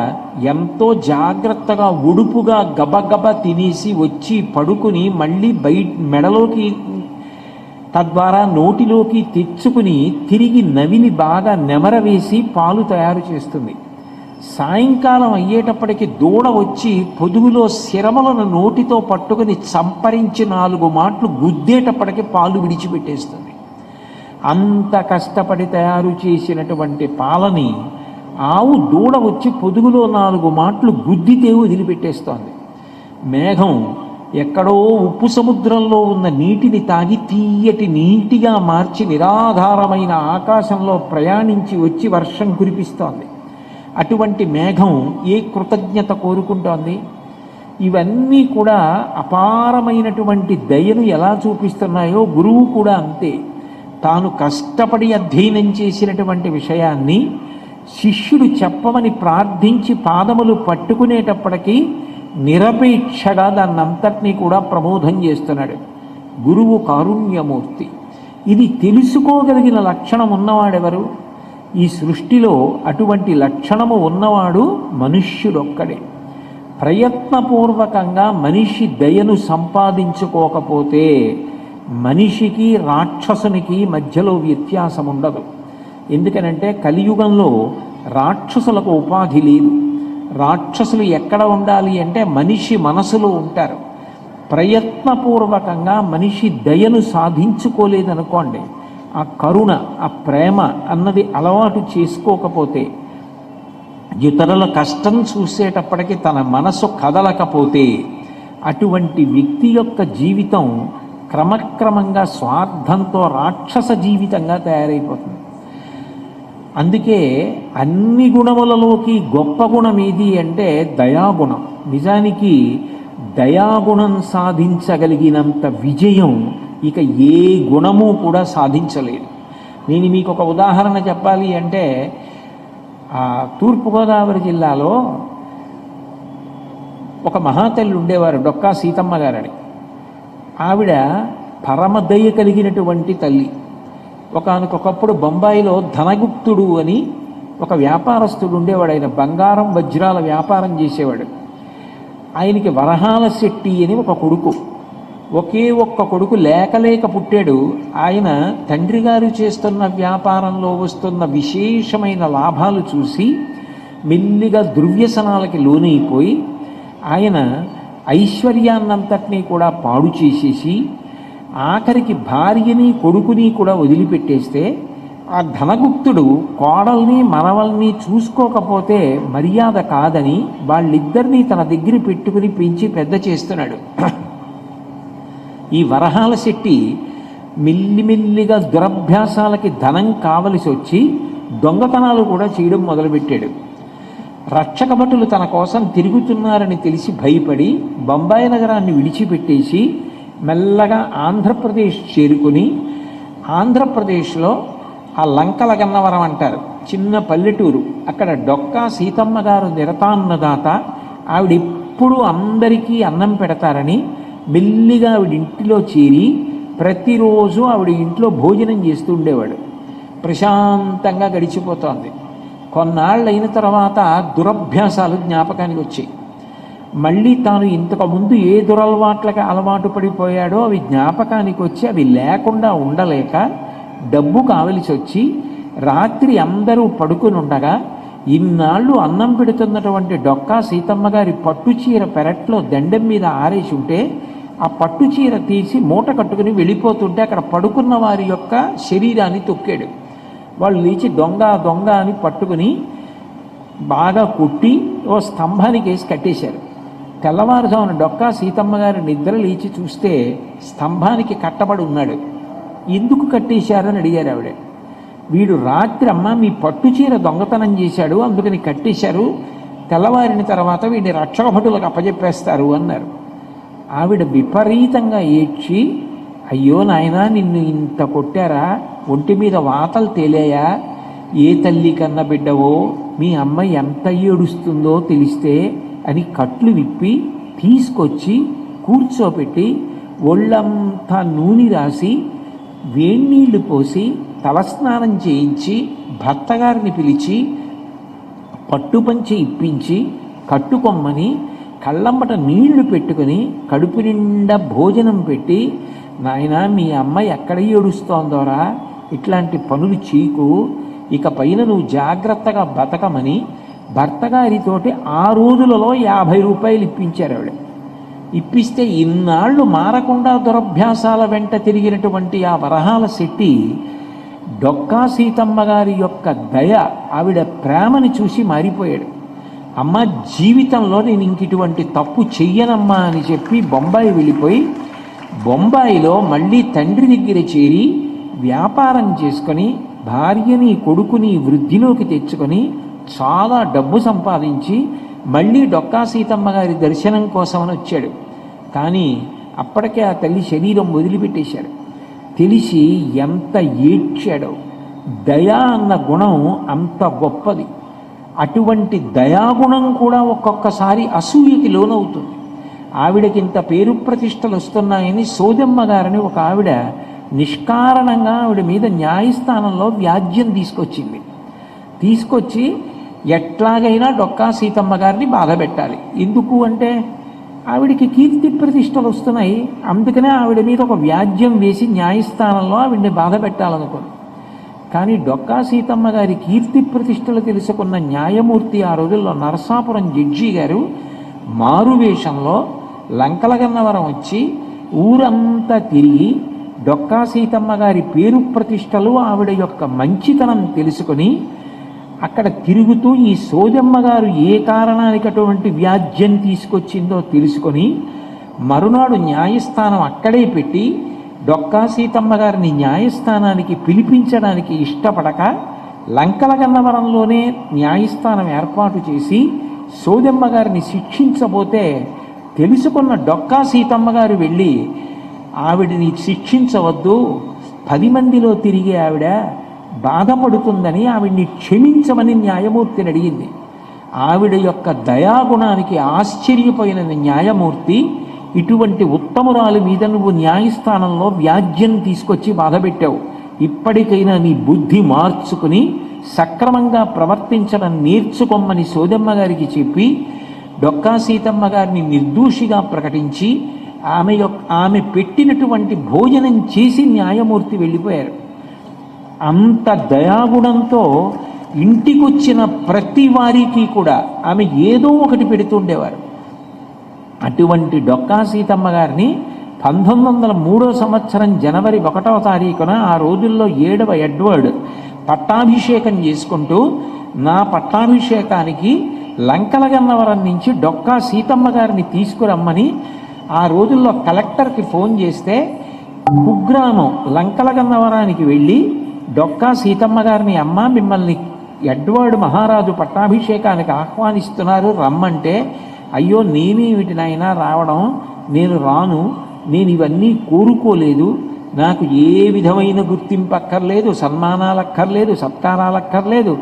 ఎంతో జాగ్రత్తగా ఉడుపుగా గబగబ తినేసి వచ్చి పడుకుని మళ్ళీ మెడలోకి తద్వారా నోటిలోకి తెచ్చుకుని తిరిగి నవిలి బాగా నెమరవేసి పాలు తయారు చేస్తుంది. సాయంకాలం అయ్యేటప్పటికి దూడ వచ్చి పొదుగులో శిరమలను నోటితో పట్టుకుని చంపరించి 4 మాటలు గుద్దేటప్పటికి పాలు విడిచిపెట్టేస్తుంది. అంత కష్టపడి తయారు చేసినటువంటి పాలని ఆవు దూడ వచ్చి పొదుగులో 4 మాటలు గుద్దితే వదిలిపెట్టేస్తోంది. మేఘం ఎక్కడో ఉప్పు సముద్రంలో ఉన్న నీటిని తాగి తీయటి నీటిగా మార్చి నిరాధారమైన ఆకాశంలో ప్రయాణించి వచ్చి వర్షం కురిపిస్తోంది. అటువంటి మేఘం ఏ కృతజ్ఞత కోరుకుంటోంది? ఇవన్నీ కూడా అపారమైనటువంటి దయను ఎలా చూపిస్తున్నాయో గురువు కూడా అంతే. తాను కష్టపడి అధ్యయనం చేసినటువంటి విషయాన్ని శిష్యుడు చెప్పమని ప్రార్థించి పాదములు పట్టుకునేటప్పటికీ నిరపేక్షగా దాన్నంతటినీ కూడా ప్రబోధం చేస్తున్నాడు. గురువు కారుణ్యమూర్తి. ఇది తెలుసుకోగలిగిన లక్షణం ఉన్నవాడెవరు? ఈ సృష్టిలో అటువంటి లక్షణము ఉన్నవాడు మనుష్యుడొక్కడే. ప్రయత్నపూర్వకంగా మనిషి దయను సంపాదించుకోకపోతే మనిషికి రాక్షసునికి మధ్యలో వ్యత్యాసం ఉండదు. ఎందుకనంటే కలియుగంలో రాక్షసులకు ఉపాధి లేదు. రాక్షసులు ఎక్కడ ఉండాలి అంటే మనిషి మనసులో ఉంటారు. ప్రయత్నపూర్వకంగా మనిషి దయను సాధించుకోలేదనుకోండి, ఆ కరుణ, ఆ ప్రేమ అన్నది అలవాటు చేసుకోకపోతే, ఇతరుల కష్టం చూసేటప్పటికీ తన మనసు కదలకపోతే అటువంటి వ్యక్తి యొక్క జీవితం క్రమక్రమంగా స్వార్థంతో రాక్షస జీవితంగా తయారైపోతుంది. అందుకే అన్ని గుణములలోకి గొప్ప గుణం ఏది అంటే దయాగుణం. నిజానికి దయాగుణం సాధించగలిగినంత విజయం ఇక ఏ గుణము కూడా సాధించలేదు. నేను మీకు ఒక ఉదాహరణ చెప్పాలి అంటే, తూర్పుగోదావరి జిల్లాలో ఒక మహాతల్లి ఉండేవారు, డొక్కా సీతమ్మ గారని. ఆవిడ పరమదయ కలిగినటువంటి తల్లి. ఒకనకొకప్పుడు బొంబాయిలో ధనగుప్తుడు అని ఒక వ్యాపారస్తుడు ఉండేవాడు. ఆయన బంగారం వజ్రాల వ్యాపారం చేసేవాడు. ఆయనకి వరహాల శెట్టి అని ఒక కొడుకు, ఒకే ఒక్క కొడుకు లేక పుట్టాడు. ఆయన తండ్రి గారు చేస్తున్న వ్యాపారంలో వస్తున్న విశేషమైన లాభాలు చూసి మెల్లిగా దుర్వ్యసనాలకి లోనైపోయి ఆయన ఐశ్వర్యాన్నంతటినీ కూడా పాడు చేసేసి ఆఖరికి భార్యని కొడుకుని కూడా వదిలిపెట్టేస్తే ఆ ధనగుప్తుడు కోడల్ని మనవల్ని చూసుకోకపోతే మర్యాద కాదని వాళ్ళిద్దరినీ తన దగ్గర పెట్టుకుని పెంచి పెద్ద చేస్తున్నాడు. ఈ వరహాల శెట్టి మెల్లిమెల్లిగా దురభ్యాసాలకి ధనం కావలసి వచ్చి దొంగతనాలు కూడా చేయడం మొదలుపెట్టాడు. రక్షక భటులు తన కోసం తిరుగుతున్నారని తెలిసి భయపడి బొంబాయి నగరాన్ని విడిచిపెట్టేసి మెల్లగా ఆంధ్రప్రదేశ్ చేరుకుని ఆంధ్రప్రదేశ్లో ఆ లంకల గన్నవరం అంటారు, చిన్న పల్లెటూరు, అక్కడ డొక్కా సీతమ్మ గారు నిరతాన్నదాత. ఆవిడ ఎప్పుడూ అందరికీ అన్నం పెడతారని మెల్లిగా ఆవిడ ఇంటిలో చేరి ప్రతిరోజు ఆవిడ ఇంట్లో భోజనం చేస్తూ ఉండేవాడు. ప్రశాంతంగా గడిచిపోతోంది. కొన్నాళ్ళు అయిన తర్వాత దురభ్యాసాలు జ్ఞాపకానికి వచ్చాయి. మళ్ళీ తాను ఇంతకుముందు ఏ దురలవాట్లకి అలవాటు పడిపోయాడో అవి జ్ఞాపకానికి వచ్చి అవి లేకుండా ఉండలేక డబ్బు కావలసి వచ్చి రాత్రి అందరూ పడుకుని ఉండగా ఇన్నాళ్ళు అన్నం పెడుతున్నటువంటి డొక్కా సీతమ్మ గారి పట్టుచీర పెరట్లో దండెం మీద ఆరేసి ఉంటే ఆ పట్టుచీర తీసి మూట కట్టుకుని వెళ్ళిపోతుంటే అక్కడ పడుకున్న వారి యొక్క శరీరాన్ని తొక్కాడు. వాళ్ళు లేచి దొంగ దొంగ అని పట్టుకుని బాగా కొట్టి ఓ స్తంభానికి వేసి కట్టేశారు. తెల్లవారుజామున డొక్కా సీతమ్మ గారి నిద్ర లేచి చూస్తే స్తంభానికి కట్టబడి ఉన్నాడు. ఎందుకు కట్టేశారని అడిగారు ఆవిడ. వీడు రాత్రి అమ్మ మీ పట్టుచీర దొంగతనం చేశాడు, అందుకని కట్టేశారు, తెల్లవారిన తర్వాత వీడిని రక్షక భటులకు అప్పజెప్పేస్తారు అన్నారు. ఆవిడ విపరీతంగా ఏడ్చి, అయ్యో నాయనా నిన్ను ఇంత కొట్టారా, ఒంటి మీద వాతలు తేలాయా, ఏ తల్లి కన్న బిడ్డవో మీ అమ్మ ఎంత ఏడుస్తుందో తెలిస్తే అని కట్లు విప్పి తీసుకొచ్చి కూర్చోపెట్టి ఒళ్ళంతా నూనె రాసి వేణీళ్లు పోసి తలస్నానం చేయించి భర్తగారిని పిలిచి పట్టుపంచి ఇప్పించి కట్టుకొమ్మని కళ్ళంబట నీళ్లు పెట్టుకుని కడుపు నిండా భోజనం పెట్టి, నాయనా మీ అమ్మ ఎక్కడ ఏడుస్తోందోరా, ఇట్లాంటి పనులు చీకు, ఇక పైన నువ్వు జాగ్రత్తగా బతకమని భర్తగారితోటి ఆ రోజులలో 50 రూపాయలు ఇప్పించారు ఆవిడ. ఇప్పిస్తే ఇన్నాళ్ళు మారకుండా దురభ్యాసాల వెంట తిరిగినటువంటి ఆ వరహాల శెట్టి డొక్కా సీతమ్మ గారి యొక్క దయ, ఆవిడ ప్రేమని చూసి మారిపోయాడు. అమ్మ జీవితంలో నేను ఇంక ఇటువంటి తప్పు చెయ్యనమ్మా అని చెప్పి బొంబాయి వెళ్ళిపోయి బొంబాయిలో మళ్ళీ తండ్రి దగ్గర చేరి వ్యాపారం చేసుకొని భార్యని కొడుకుని వృద్ధిలోకి తెచ్చుకొని చాలా డబ్బు సంపాదించి మళ్ళీ డొక్కా సీతమ్మ గారి దర్శనం కోసమని వచ్చాడు. కానీ అప్పటికే ఆ తల్లి శరీరం వదిలిపెట్టేశాడు. తెలిసి ఎంత ఏడ్చాడో. దయా అన్న గుణం అంత గొప్పది. అటువంటి దయాగుణం కూడా ఒక్కొక్కసారి అసూయకి లోనవుతుంది. ఆవిడకి ఇంత పేరు ప్రతిష్టలు వస్తున్నాయని సోదమ్మ గారని ఒక ఆవిడ నిష్కారణంగా ఆవిడ మీద న్యాయస్థానంలో వ్యాజ్యం తీసుకొచ్చి ఎట్లాగైనా డొక్కా సీతమ్మ గారిని బాధ పెట్టాలి. ఎందుకు అంటే ఆవిడికి కీర్తి ప్రతిష్టలు వస్తున్నాయి, అందుకనే ఆవిడ మీద ఒక వ్యాజ్యం వేసి న్యాయస్థానంలో ఆవిడ్ని బాధ పెట్టాలనుకుంది. కానీ డొక్కా సీతమ్మ గారి కీర్తి ప్రతిష్టలు తెలుసుకున్న న్యాయమూర్తి ఆ రోజుల్లో నరసాపురం జడ్జి గారు మారువేషంలో లంకలగన్నవరం వచ్చి ఊరంతా తిరిగి డొక్కా సీతమ్మ గారి పేరు ప్రతిష్టలు ఆవిడ యొక్క మంచితనం తెలుసుకొని అక్కడ తిరుగుతూ ఈ సోదమ్మ గారు ఏ కారణానికి అటువంటి వ్యాజ్యం తీసుకొచ్చిందో తెలుసుకొని మరునాడు న్యాయస్థానం అక్కడే పెట్టి డొక్కా సీతమ్మ గారిని న్యాయస్థానానికి పిలిపించడానికి ఇష్టపడక లంకలగన్నవరంలోనే న్యాయస్థానం ఏర్పాటు చేసి సోదమ్మ గారిని శిక్షించబోతే తెలుసుకున్న డొక్కా సీతమ్మ గారు వెళ్ళి ఆవిడని శిక్షించవద్దు, 10 మందిలో తిరిగే ఆవిడ బాధపడుతుందని ఆవిడ్ని క్షమించమని న్యాయమూర్తిని అడిగింది. ఆవిడ యొక్క దయాగుణానికి ఆశ్చర్యపోయిన న్యాయమూర్తి, ఇటువంటి ఉత్తమురాలు మీద నువ్వు న్యాయస్థానంలో వ్యాజ్యం తీసుకొచ్చి బాధపెట్టావు, ఇప్పటికైనా నీ బుద్ధి మార్చుకుని సక్రమంగా ప్రవర్తించడం నేర్చుకోమని సోదమ్మ గారికి చెప్పి డొక్కా సీతమ్మ గారిని నిర్దోషిగా ప్రకటించి ఆమె పెట్టినటువంటి భోజనం చేసి న్యాయమూర్తి వెళ్ళిపోయారు. అంత దయాగుణంతో ఇంటికొచ్చిన ప్రతి వారికి కూడా ఆమె ఏదో ఒకటి పెడుతుండేవారు. అటువంటి డొక్కా సీతమ్మ గారిని 1903 సంవత్సరం జనవరి 1వ తారీఖున, ఆ రోజుల్లో 7వ ఎడ్వర్డ్ పట్టాభిషేకం చేసుకుంటూ, నా పట్టాభిషేకానికి లంకలగన్నవరం నుంచి డొక్కా సీతమ్మ గారిని తీసుకురమ్మని ఆ రోజుల్లో కలెక్టర్కి ఫోన్ చేస్తే, కుగ్రామం లంకలగన్నవరానికి వెళ్ళి డొక్కా సీతమ్మ గారిని, అమ్మ మిమ్మల్ని ఎడ్వర్డ్ మహారాజు పట్టాభిషేకానికి ఆహ్వానిస్తున్నారు రమ్మంటే, అయ్యో నేనేమిటి నాయనా రావడం, నేను రాను, నేను ఇవన్నీ కోరుకోలేదు, నాకు ఏ విధమైన గుర్తింపు అక్కర్లేదు, సన్మానాలు అక్కర్లేదు, సత్కారాలు అక్కర్లేదు,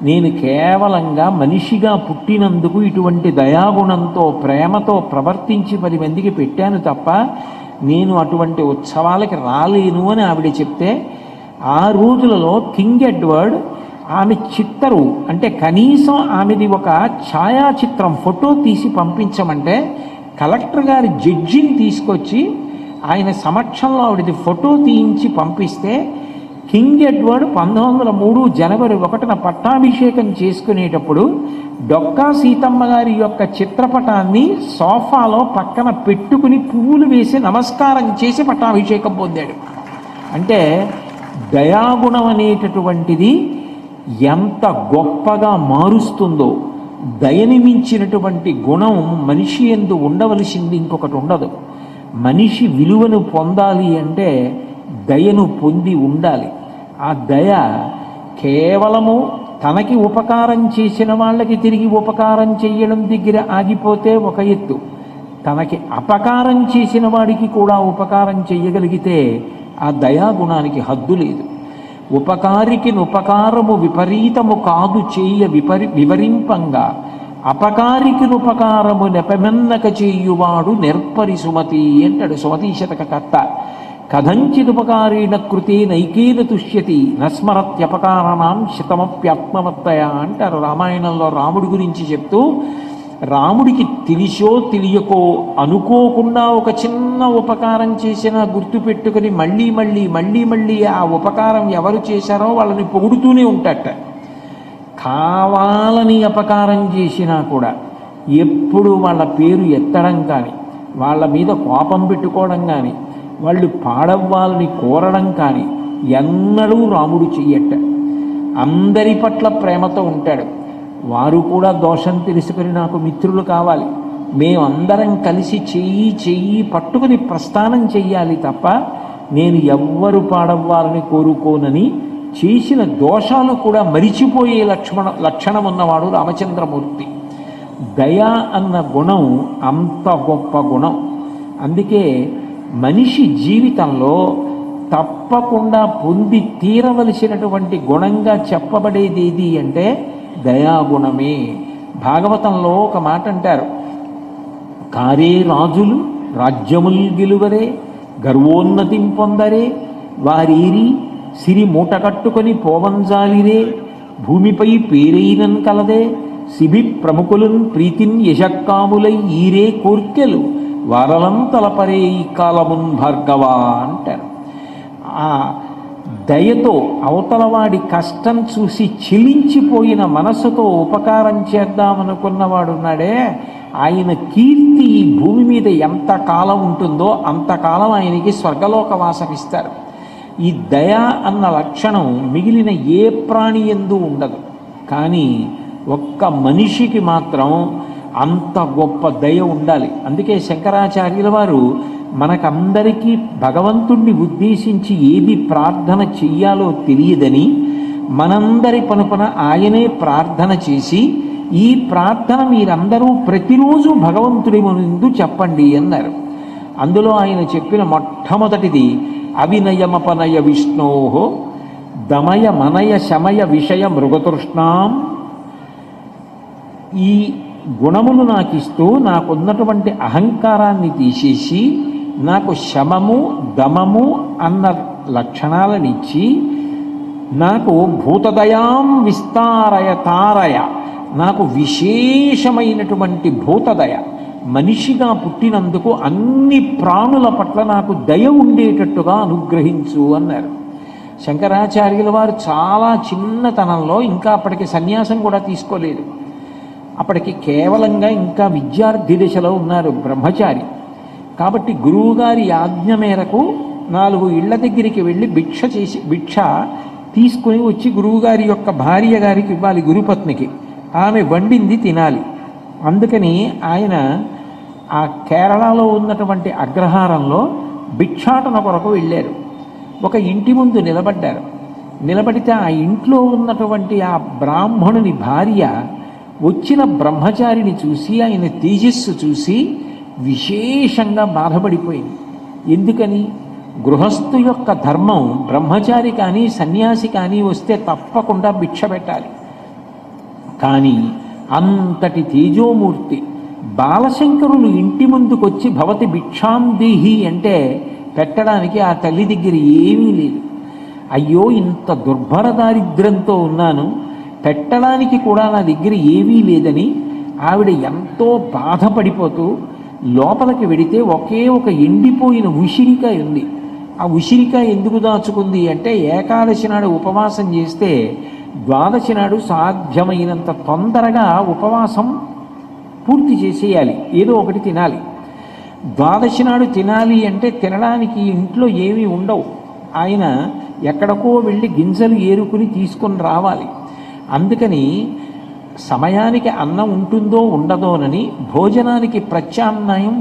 నేను కేవలంగా మనిషిగా పుట్టినందుకు ఇటువంటి దయాగుణంతో ప్రేమతో ప్రవర్తించి 10 మందికి పెట్టాను తప్ప నేను అటువంటి ఉత్సవాలకి రాలేను అని ఆవిడ చెప్తే, ఆ రోజులలో కింగ్ ఎడ్వర్డ్ ఆమె చిత్తరు అంటే కనీసం ఆమెది ఒక ఛాయాచిత్రం ఫోటో తీసి పంపించమంటే, కలెక్టర్ గారి జడ్జిని తీసుకొచ్చి ఆయన సమక్షంలో ఆవిడది ఫోటో తీయించి పంపిస్తే, కింగ్ ఎడ్వర్డ్ 1903 జనవరి 1న పట్టాభిషేకం చేసుకునేటప్పుడు డొక్కా సీతమ్మ గారి యొక్క చిత్రపటాన్ని సోఫాలో పక్కన పెట్టుకుని పువ్వులు వేసి నమస్కారం చేసి పట్టాభిషేకం పొందాడు. అంటే దయాగుణం అనేటటువంటిది ఎంత గొప్పగా మారుస్తుందో, దయని మించినటువంటి గుణం మనిషి యందు ఉండవలసింది ఇంకొకటి ఉండదు. మనిషి విలువను పొందాలి అంటే దయను పొంది ఉండాలి. ఆ దయ కేవలము తనకి ఉపకారం చేసిన వాళ్ళకి తిరిగి ఉపకారం చేయడం దగ్గర ఆగిపోతే ఒక ఎత్తు, తనకి అపకారం చేసిన వాడికి కూడా ఉపకారం చేయగలిగితే ఆ దయాగుణానికి హద్దు లేదు. ఉపకారికి ఉపకారము విపరీతము కాదు చేయ వివరింపంగా, అపకారికి ఉపకారము నెపమెన్నక చేయువాడు నెర్పరి సుమతి అంటాడు సుమతీ శతక కర్త. కథంచిదుపకారేణ కృతే నైకేన తుష్యతి నస్మరత్యపకారణం శతమప్యాత్మవత్తయ అంటారు రామాయణంలో రాముడి గురించి చెప్తూ. రాముడికి తెలిసో తెలియకో అనుకోకుండా ఒక చిన్న ఉపకారం చేసినా గుర్తుపెట్టుకుని మళ్ళీ మళ్ళీ మళ్ళీ మళ్ళీ ఆ ఉపకారం ఎవరు చేశారో వాళ్ళని పొగుడుతూనే ఉంటాట. కావాలని అపకారం చేసినా కూడా ఎప్పుడు వాళ్ళ పేరు ఎత్తడం కానీ, వాళ్ళ మీద కోపం పెట్టుకోవడం కానీ, వాళ్ళు పాడవ్వాలని కోరడం కానీ ఎన్నడూ రాముడు చెయ్యట. అందరి పట్ల ప్రేమతో ఉంటాడు. వారు కూడా దోషం తెలుసుకుని నాకు మిత్రులు కావాలి, మేమందరం కలిసి చెయ్యి పట్టుకుని ప్రస్థానం చెయ్యాలి తప్ప నేను ఎవ్వరు పాడవ్వాలని కోరుకోనని చేసిన దోషాలు కూడా మరిచిపోయే లక్షణం ఉన్నవాడు రామచంద్రమూర్తి. దయ అన్న గుణం అంత గొప్ప గుణం. అందుకే మనిషి జీవితంలో తప్పకుండా పొంది తీరవలసినటువంటి గుణంగా చెప్పబడేది ఏది అంటే దయాగుణమే. భాగవతంలో ఒక మాట అంటారు, కారే రాజులు రాజ్యముల్ గెలువరే గర్వోన్నతిం పొందరే వారీరి సిరి మూట కట్టుకొని పోవంజాలిరే భూమిపై పేరైనన్ కలదే శిబి ప్రముఖులున్ ప్రీతిన్ యశక్కాములై ఈరే కోర్కెలు వారలం తలపరే ఈ కాలమున్ భార్గవ అంటారు. ఆ దయతో అవతలవాడి కష్టం చూసి చిలించిపోయిన మనసుతో ఉపకారం చేద్దామనుకున్నవాడున్నాడే, ఆయన కీర్తి ఈ భూమి మీద ఎంత కాలం ఉంటుందో అంతకాలం ఆయనకి స్వర్గలోకవాసమిస్తారు. ఈ దయ అన్న లక్షణం మిగిలిన ఏ ప్రాణి యందు ఉండదు, కానీ ఒక్క మనిషికి మాత్రం అంత గొప్ప దయ ఉండాలి. అందుకే శంకరాచార్యుల వారు మనకందరికీ భగవంతుణ్ణి ఉద్దేశించి ఏది ప్రార్థన చెయ్యాలో తెలియదని మనందరి పనుపన ఆయనే ప్రార్థన చేసి, ఈ ప్రార్థన మీరందరూ ప్రతిరోజు భగవంతుడి ముందు చెప్పండి అన్నారు. అందులో ఆయన చెప్పిన మొట్టమొదటిది అవినయమపనయ విష్ణోహో దమయ మనయ శమయ విషయ మృగతృష్ణాం. ఈ గుణములు నాకు ఇస్తూ నాకున్నటువంటి అహంకారాన్ని తీసేసి నాకు శమము దమము అన్న లక్షణాలనిచ్చి నాకు భూతదయాం విస్తారయ తారయ, నాకు విశేషమైనటువంటి భూతదయ, మనిషిగా పుట్టినందుకు అన్ని ప్రాణుల పట్ల నాకు దయ ఉండేటట్టుగా అనుగ్రహించు అన్నారు. శంకరాచార్యుల వారు చాలా చిన్నతనంలో, ఇంకా అప్పటికి సన్యాసం కూడా తీసుకోలేదు, అప్పటికి కేవలంగా ఇంకా విద్యార్థి దశలో ఉన్నారు, బ్రహ్మచారి. కాబట్టి గురువుగారి ఆజ్ఞ మేరకు 4 ఇళ్ల దగ్గరికి వెళ్ళి భిక్ష తీసుకుని వచ్చి గురువుగారి యొక్క భార్య గారికి ఇవ్వాలి, గురుపత్నికి. ఆమె వండింది తినాలి. అందుకని ఆయన ఆ కేరళలో ఉన్నటువంటి అగ్రహారంలో భిక్షాటన కొరకు వెళ్ళారు. ఒక ఇంటి ముందు నిలబడ్డారు. నిలబడితే ఆ ఇంట్లో ఉన్నటువంటి ఆ బ్రాహ్మణుని భార్య వచ్చిన బ్రహ్మచారిని చూసి, ఆయన తేజస్సు చూసి విశేషంగా బాధపడిపోయింది. ఎందుకని? గృహస్థు యొక్క ధర్మం బ్రహ్మచారి కానీ సన్యాసి కానీ వస్తే తప్పకుండా భిక్ష పెట్టాలి. కానీ అంతటి తేజోమూర్తి బాలశంకరులు ఇంటి ముందుకొచ్చి భవతి భిక్షాందేహి అంటే పెట్టడానికి ఆ తల్లి దగ్గర ఏమీ లేదు. అయ్యో, ఇంత దుర్భర దారిద్ర్యంతో ఉన్నాను, పెట్టడానికి కూడా నా దగ్గర ఏమీ లేదని ఆవిడ ఎంతో బాధపడిపోతూ లోపలికి వెడితే ఒకే ఒక ఎండిపోయిన ఉసిరికాయ ఉంది. ఆ ఉసిరికాయ ఎందుకు దాచుకుంది అంటే, ఏకాదశి నాడు ఉపవాసం చేస్తే ద్వాదశి నాడు సాధ్యమైనంత తొందరగా ఉపవాసం పూర్తి చేసేయాలి, ఏదో ఒకటి తినాలి. ద్వాదశి నాడు తినాలి అంటే తినడానికి ఇంట్లో ఏమీ ఉండవు. ఆయన ఎక్కడికో వెళ్ళి గింజలు ఏరుకుని తీసుకొని రావాలి. అందుకని సమయానికి అన్నం ఉంటుందో ఉండదోనని భోజనానికి ప్రత్యామ్నాయం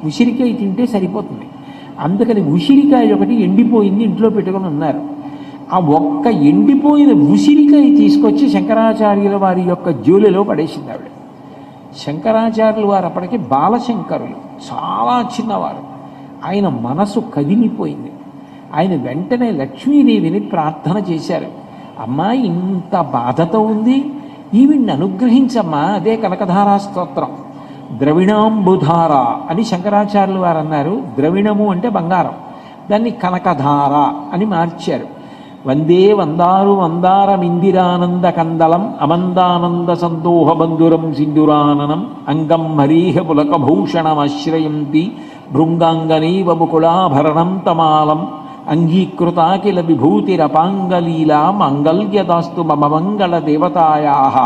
ఉసిరికాయ తింటే సరిపోతుంది. అందుకని ఉసిరికాయ ఒకటి ఎండిపోయింది ఇంట్లో పెట్టుకుని ఉన్నారు. ఆ ఒక్క ఎండిపోయిన ఉసిరికాయ తీసుకొచ్చి శంకరాచార్యుల వారి యొక్క జోలిలో పడేసింది ఆవిడ. శంకరాచార్యుల వారు అప్పటికి బాలశంకరులు, చాలా చిన్నవారు. ఆయన మనసు కదిలిపోయింది. ఆయన వెంటనే లక్ష్మీదేవిని ప్రార్థన చేశారు. అమ్మా, ఇంత బాధతో ఉంది, ఈవిడ్ని అనుగ్రహించమ్మా. అదే కనకధారా స్తోత్రం. ద్రవిణాంబుధార అని శంకరాచార్యులు వారు అన్నారు. ద్రవిణము అంటే బంగారం, దాన్ని కనకధార అని మార్చారు. వందే వందారు వందారమిందిరానంద కందలం అమందానంద సందోహ బంధురం సింధురాననం అంగం హరీహ పులకభూషణమాశ్రయంతి భృంగాంగనైవ ముకుళాభరణం తమాలం అంగీకృతాకిల విభూతిరపాంగలీలా మంగళ్యదాస్తు మమ మంగళ దేవతాయాః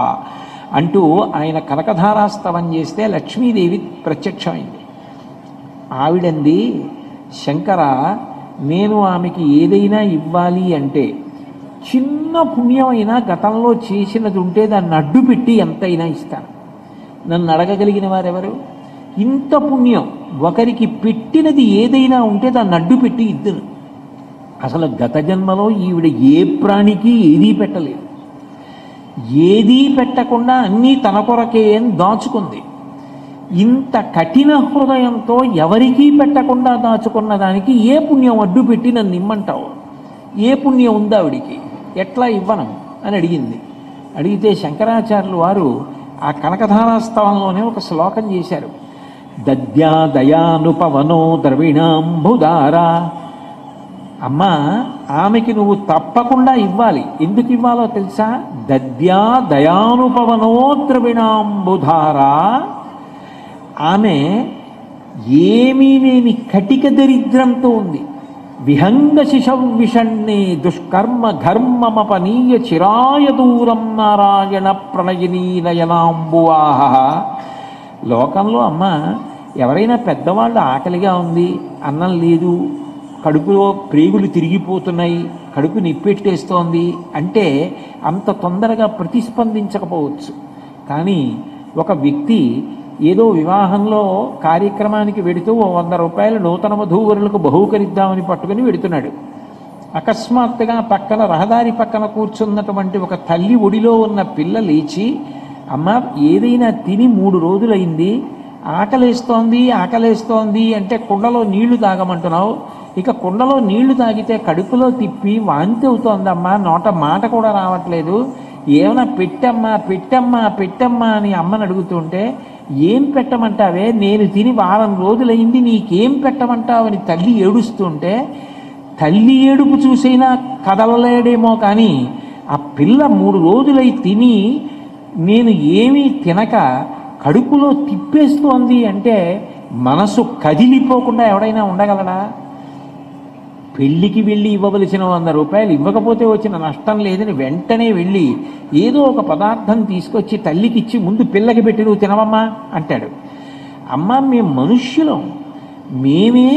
అంటూ ఆయన కనకధారాస్తవం చేస్తే లక్ష్మీదేవి ప్రత్యక్షమైంది. ఆవిడంది, శంకర, నేను ఆమెకి ఏదైనా ఇవ్వాలి అంటే చిన్న పుణ్యమైనా గతంలో చేసినది ఉంటే దాన్ని అడ్డు పెట్టి ఎంతైనా ఇస్తాను. నన్ను అడగగలిగిన వారెవరు? ఇంత పుణ్యం ఒకరికి పెట్టినది ఏదైనా ఉంటే దాన్ని అడ్డు పెట్టి ఇద్దును. అసలు గత జన్మలో ఈవిడ ఏ ప్రాణికి ఏదీ పెట్టలేదు. ఏదీ పెట్టకుండా అన్నీ తన కొరకే దాచుకుంది. ఇంత కఠిన హృదయంతో ఎవరికీ పెట్టకుండా దాచుకున్న దానికి ఏ పుణ్యం అడ్డు పెట్టి నన్ను ఇమ్మంటావు? ఏ పుణ్యం ఉందా ఆవిడికి? ఎట్లా ఇవ్వను అని అడిగింది. అడిగితే శంకరాచార్యులు వారు ఆ కనకధారాస్తవంలోనే ఒక శ్లోకం చేశారు. దద్యా దయానుపవనో ద్రవిణాంబుదారా. అమ్మా, ఆమెకి నువ్వు తప్పకుండా ఇవ్వాలి. ఎందుకు ఇవ్వాలో తెలుసా? దద్యా దయానుపవనో ద్రవిణాంబుధారా. ఆమె ఏమీ లేని కటిక దరిద్రంతో ఉంది. విహంగ శిశవిషణ్ణే దుష్కర్మ ఘర్మమపనీయ చిరాయ దూరం నారాయణ ప్రణయినీ నయనాంబువాహ. లోకంలో అమ్మ, ఎవరైనా పెద్దవాళ్ళు ఆకలిగా ఉంది, అన్నం లేదు, కడుపులో ప్రేగులు తిరిగిపోతున్నాయి, కడుపు నిప్పెట్టేస్తోంది అంటే అంత తొందరగా ప్రతిస్పందించకపోవచ్చు. కానీ ఒక వ్యక్తి ఏదో వివాహంలో కార్యక్రమానికి వెడుతూ 100 రూపాయలు నూతన వధూవరులకు బహూకరిద్దామని పట్టుకుని వెడుతున్నాడు. అకస్మాత్తుగా పక్కన రహదారి పక్కన కూర్చున్నటువంటి ఒక తల్లి ఒడిలో ఉన్న పిల్ల లేచి, అమ్మ, ఏదైనా తిని 3 రోజులైంది, ఆకలేస్తోంది అంటే కుండలో నీళ్లు తాగమంటున్నావు. ఇక కుండలో నీళ్లు తాగితే కడుపులో తిప్పి వాంతి అవుతోందమ్మా, నోట మాట కూడా రావట్లేదు, ఏమైనా పెట్టమ్మా అని అమ్మని అడుగుతుంటే, ఏం పెట్టమంటావే, నేను తిని 1 వారం రోజులైంది, నీకేం పెట్టమంటావని తల్లి ఏడుస్తుంటే, తల్లి ఏడుపు చూసైనా కదలలేడేమో కానీ ఆ పిల్ల 3 రోజులై తిని నేను ఏమీ తినక కడుపులో తిప్పేస్తోంది అంటే మనసు కదిలిపోకుండా ఎవడైనా ఉండగలడా? పెళ్లికి వెళ్ళి ఇవ్వవలసిన 100 రూపాయలు ఇవ్వకపోతే వచ్చిన నష్టం లేదని వెంటనే వెళ్ళి ఏదో ఒక పదార్థం తీసుకొచ్చి తల్లికిచ్చి ముందు పిల్లకి పెట్టి నువ్వు తినవమ్మా అంటాడు. అమ్మ మేము మనుష్యులం, మేమే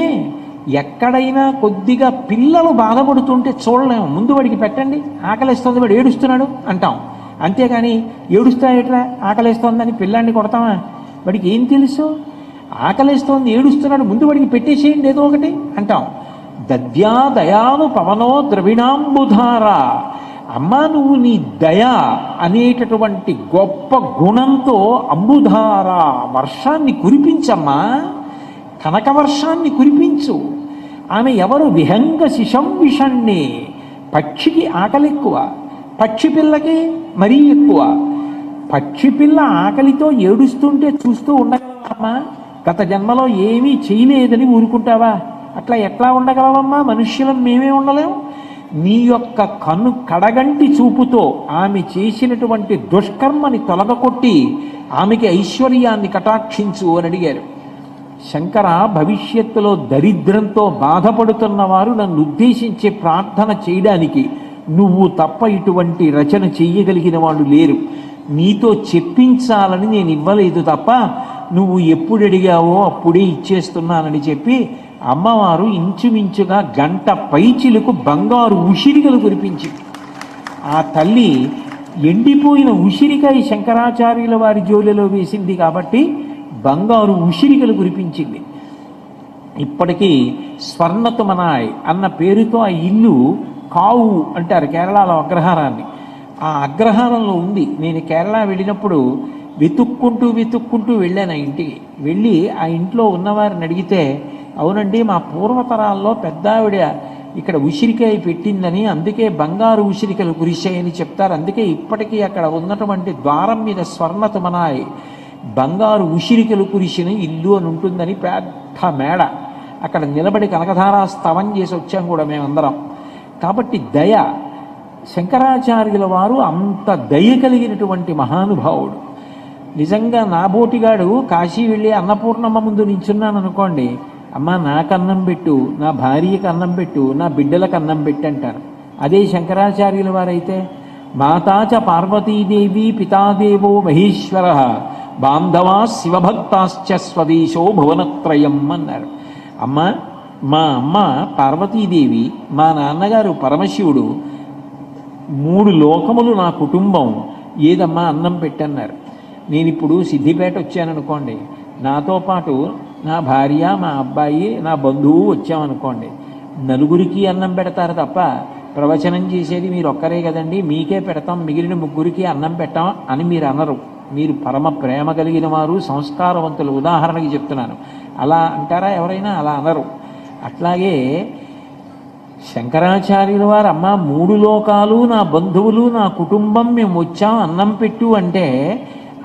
ఎక్కడైనా కొద్దిగా పిల్లలు బాధపడుతుంటే చూడలేము, ముందు వాడికి పెట్టండి, ఆకలిస్తుంది వాడు ఏడుస్తున్నాడు అంటాం. అంతేగాని ఏడుస్తాయట్రా ఆకలిస్తోందని పిల్లాన్ని కొడతామా? వాడికి ఏం తెలుసు? ఆకలిస్తోంది ఏడుస్తున్నాడు ముందు వాడికి పెట్టేసేయండి ఏదో ఒకటి అంటాం. దద్యా దయాను పవనో ద్రవిణాంబుధార. అమ్మ నువ్వు నీ దయ అనేటటువంటి గొప్ప గుణంతో అంబుధార వర్షాన్ని కురిపించమ్మా, కనక వర్షాన్ని కురిపించు. ఆమె ఎవరు? విహంగ శిశం విషణ్ణి. పక్షికి ఆకలి ఎక్కువ, పక్షి పిల్లకి మరీ ఎక్కువ. పక్షి పిల్ల ఆకలితో ఏడుస్తుంటే చూస్తూ ఉండగలవమ్మా? గత జన్మలో ఏమీ చేయలేదని ఊరుకుంటావా? అట్లా ఎట్లా ఉండగలవమ్మా? మనుష్యులం మేమే ఉండలేం. నీ యొక్క కన్ను కడగంటి చూపుతో ఆమె చేసినటువంటి దుష్కర్మని తొలగకొట్టి ఆమెకి ఐశ్వర్యాన్ని కటాక్షించు అని అడిగారు. శంకర, భవిష్యత్తులో దరిద్రంతో బాధపడుతున్న వారు నన్ను ఉద్దేశించి ప్రార్థన చేయడానికి నువ్వు తప్ప ఇటువంటి రచన చెయ్యగలిగిన వాళ్ళు లేరు. నీతో చెప్పించాలని నేను ఇవ్వలేదు తప్ప నువ్వు ఎప్పుడు అడిగావో అప్పుడే ఇచ్చేస్తున్నానని చెప్పి అమ్మవారు ఇంచుమించుగా గంట పైచిలకు బంగారు ఉసిరికలు కురిపించింది. ఆ తల్లి ఎండిపోయిన ఉసిరికాయ శంకరాచార్యుల వారి జోలిలో వేసింది కాబట్టి బంగారు ఉసిరికలు కురిపించింది. ఇప్పటికీ స్వర్ణతుమనాయ్ అన్న పేరుతో ఆ ఇల్లు కావు అంటారు కేరళలో అగ్రహారాన్ని. ఆ అగ్రహారంలో ఉంది. నేను కేరళ వెళ్ళినప్పుడు వెతుక్కుంటూ వెళ్ళాను ఆ ఇంటికి. వెళ్ళి ఆ ఇంట్లో ఉన్నవారిని అడిగితే, అవునండి మా పూర్వతరాల్లో పెద్దావిడ ఇక్కడ ఉసిరికాయ పెట్టిందని, అందుకే బంగారు ఉసిరికలు కురిశాయని చెప్తారు. అందుకే ఇప్పటికీ అక్కడ ఉన్నటువంటి ద్వారం మీద స్వర్ణతుమనాయ్ బంగారు ఉసిరికలు కురిసిన ఇల్లు అని ఉంటుందని పెద్ద మేడ. అక్కడ నిలబడి కనకధారా స్తవం చేసి వచ్చాం కూడా మేమందరం. కాబట్టి దయ, శంకరాచార్యుల వారు అంత దయ కలిగినటువంటి మహానుభావుడు. నిజంగా నాబోటిగాడు కాశీ వెళ్ళి అన్నపూర్ణమ్మ ముందు నించున్నాను అనుకోండి, అమ్మ నాకు అన్నం పెట్టు, నా భార్యకి అన్నం పెట్టు, నా బిడ్డలకు అన్నం పెట్టు అంటారు. అదే శంకరాచార్యుల వారైతే మాతాచ పార్వతీదేవి పితాదేవో మహేశ్వర బాంధవా శివభక్తాశ్చ స్వదేశో భువనత్రయం అన్నారు. అమ్మ, మా అమ్మ పార్వతీదేవి, మా నాన్నగారు పరమశివుడు, 3 లోకములు నా కుటుంబం, ఏదమ్మా అన్నం పెట్టన్నారు. నేను ఇప్పుడు సిద్దిపేట వచ్చాననుకోండి, నాతో పాటు నా భార్య, మా అబ్బాయి, నా బంధువు వచ్చామనుకోండి, నలుగురికి అన్నం పెడతారు తప్ప ప్రవచనం చేసేది మీరు ఒక్కరే కదండి, మీకే పెడతాం, మిగిలిన 3కి అన్నం పెట్టాం అని మీరు అనరు. మీరు పరమ ప్రేమ కలిగిన వారు, సంస్కారవంతులు. ఉదాహరణకి చెప్తున్నాను. అలా అంటారా ఎవరైనా? అలా అనరు. అట్లాగే శంకరాచార్యుల వారు, అమ్మ 3 లోకాలు నా బంధువులు, నా కుటుంబం, మేము వచ్చాం అన్నం పెట్టు అంటే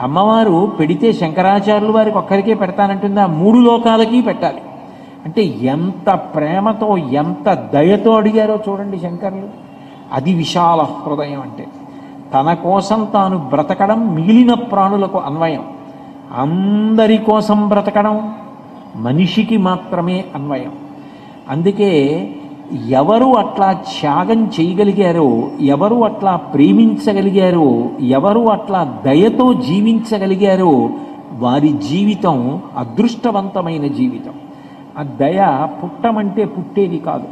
అమ్మవారు పెడితే శంకరాచార్యుల వారికి ఒక్కరికే పెడతానంటుందా? 3 లోకాలకి పెట్టాలి. అంటే ఎంత ప్రేమతో ఎంత దయతో అడిగారో చూడండి శంకరులు. అది విశాల హృదయం అంటే. తన కోసం తాను బ్రతకడం మిగిలిన ప్రాణులకు అన్వయం. అందరి కోసం బ్రతకడం మనిషికి మాత్రమే అన్వయం. అందుకే ఎవరు అట్లా త్యాగం చేయగలిగారో, ఎవరు అట్లా ప్రేమించగలిగారో, ఎవరు అట్లా దయతో జీవించగలిగారో వారి జీవితం అదృష్టవంతమైన జీవితం. ఆ దయ పుట్టమంటే పుట్టేది కాదు.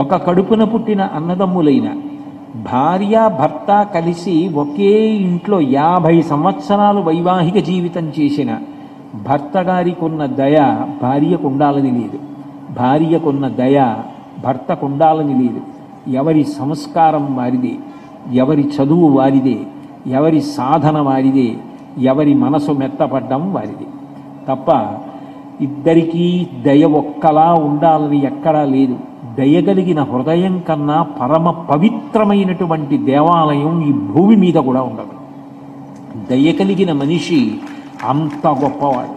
ఒక కడుపున పుట్టిన అన్నదమ్ములైన భార్య భర్త కలిసి ఒకే ఇంట్లో 50 సంవత్సరాలు వైవాహిక జీవితం చేసిన భర్త గారికి ఉన్న దయ భార్యకు ఉండాలని లేదు, భార్యకున్న దయ భర్తకు ఉండాలని లేదు. ఎవరి సంస్కారం వారిదే, ఎవరి చదువు వారిదే, ఎవరి సాధన వారిదే, ఎవరి మనసు మెత్తపడ్డం వారిదే తప్ప ఇద్దరికీ దయ ఒక్కలా ఉండాలని ఎక్కడా లేదు. దయగలిగిన హృదయం కన్నా పరమ పవిత్రమైనటువంటి దేవాలయం ఈ భూమి మీద కూడా ఉండదు. దయ కలిగిన మనిషి అంత గొప్పవాడు.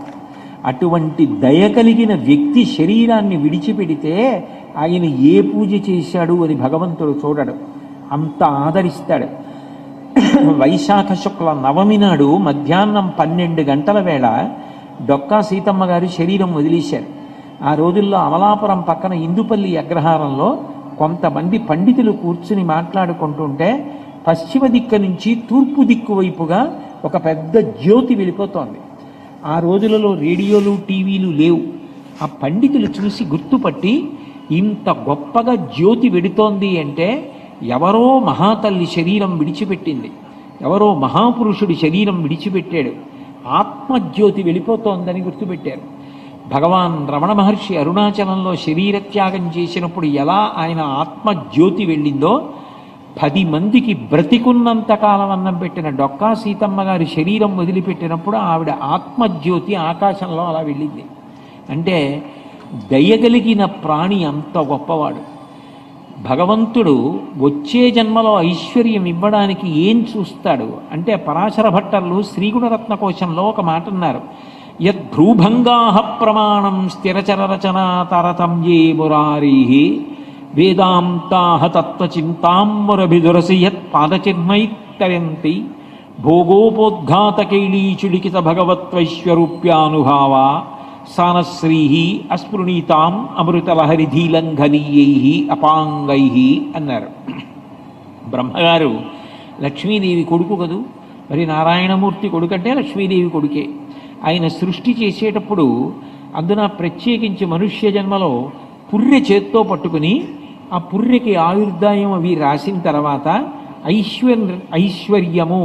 అటువంటి దయ కలిగిన వ్యక్తి శరీరాన్ని విడిచిపెడితే ఆయన ఏ పూజ చేశాడు అని భగవంతుడు చూడడు, అంత ఆదరిస్తాడు. వైశాఖ శుక్ల నవమి నాడు మధ్యాహ్నం 12 గంటల వేళ డొక్కా సీతమ్మ గారు శరీరం వదిలేశారు. ఆ రోజుల్లో అమలాపురం పక్కన ఇందుపల్లి అగ్రహారంలో కొంతమంది పండితులు కూర్చుని మాట్లాడుకుంటుంటే పశ్చిమ దిక్కు నుంచి తూర్పు దిక్కు వైపుగా ఒక పెద్ద జ్యోతి వెళ్ళిపోతోంది. ఆ రోజులలో రేడియోలు టీవీలు లేవు. ఆ పండితులు చూసి గుర్తుపట్టి, ఇంత గొప్పగా జ్యోతి వెడుతోంది అంటే ఎవరో మహాతల్లి శరీరం విడిచిపెట్టింది, ఎవరో మహాపురుషుడి శరీరం విడిచిపెట్టాడు, ఆత్మజ్యోతి వెళ్ళిపోతోందని గుర్తుపెట్టారు. భగవాన్ రమణ మహర్షి అరుణాచలంలో శరీరత్యాగం చేసినప్పుడు ఎలా ఆయన ఆత్మజ్యోతి వెళ్ళిందో, 10 మందికి బ్రతికున్నంతకాలం అన్నం పెట్టిన డొక్కా సీతమ్మ గారి శరీరం వదిలిపెట్టినప్పుడు ఆవిడ ఆత్మజ్యోతి ఆకాశంలో అలా వెళ్ళింది. అంటే దయగలిగిన ప్రాణి అంత గొప్పవాడు. భగవంతుడు వచ్చే జన్మలో ఐశ్వర్యం ఇవ్వడానికి ఏం చూస్తాడు అంటే, పరాశర భట్టర్లు శ్రీగుణరత్న కోశంలో ఒక మాట అన్నారు, యద్భ్రూభంగాః ప్రమాణం స్థిరచరరచనా తరతంయే మురారీ వేదాంతాః తత్వచింతాంబురభిదురసి యత్ పాదచిన్మైత్తరంతి భోగోపోద్ఘాతకైళీచులికిత భగవత్వైశ్వరూప్యానుభావ సానశ్రీః అస్పృణీతాం అమృతలహరిధీలంఘనీయైః అపాంగైః అన్నారు. బ్రహ్మగారు లక్ష్మీదేవి కొడుకు కదూ, మరి నారాయణమూర్తి కొడుకంటే లక్ష్మీదేవి కొడుకే. ఆయన సృష్టి చేసేటప్పుడు అందున ప్రత్యేకించి మనుష్య జన్మలో పుర్రె చేత్తో పట్టుకుని ఆ పుర్రెకి ఆయుర్దాయం అవి రాసిన తర్వాత ఐశ్వర్యము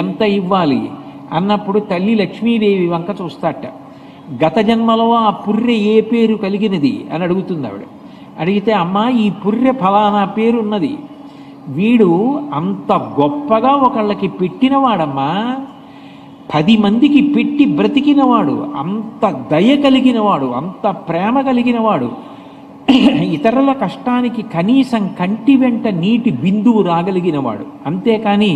ఎంత ఇవ్వాలి అన్నప్పుడు తల్లి లక్ష్మీదేవి వంక చూస్తాట. గత జన్మలో ఆ పుర్రె ఏ పేరు కలిగినది అని అడుగుతుంది ఆవిడ. అడిగితే అమ్మ ఈ పుర్రె ఫలానా పేరున్నది, వీడు అంత గొప్పగా ఒకళ్ళకి పెట్టినవాడమ్మా, 10 మందికి పెట్టి బ్రతికినవాడు, అంత దయ కలిగినవాడు, అంత ప్రేమ కలిగినవాడు, ఇతరుల కష్టానికి కనీసం కంటి వెంట నీటి బిందువు రాగలిగినవాడు. అంతేకాని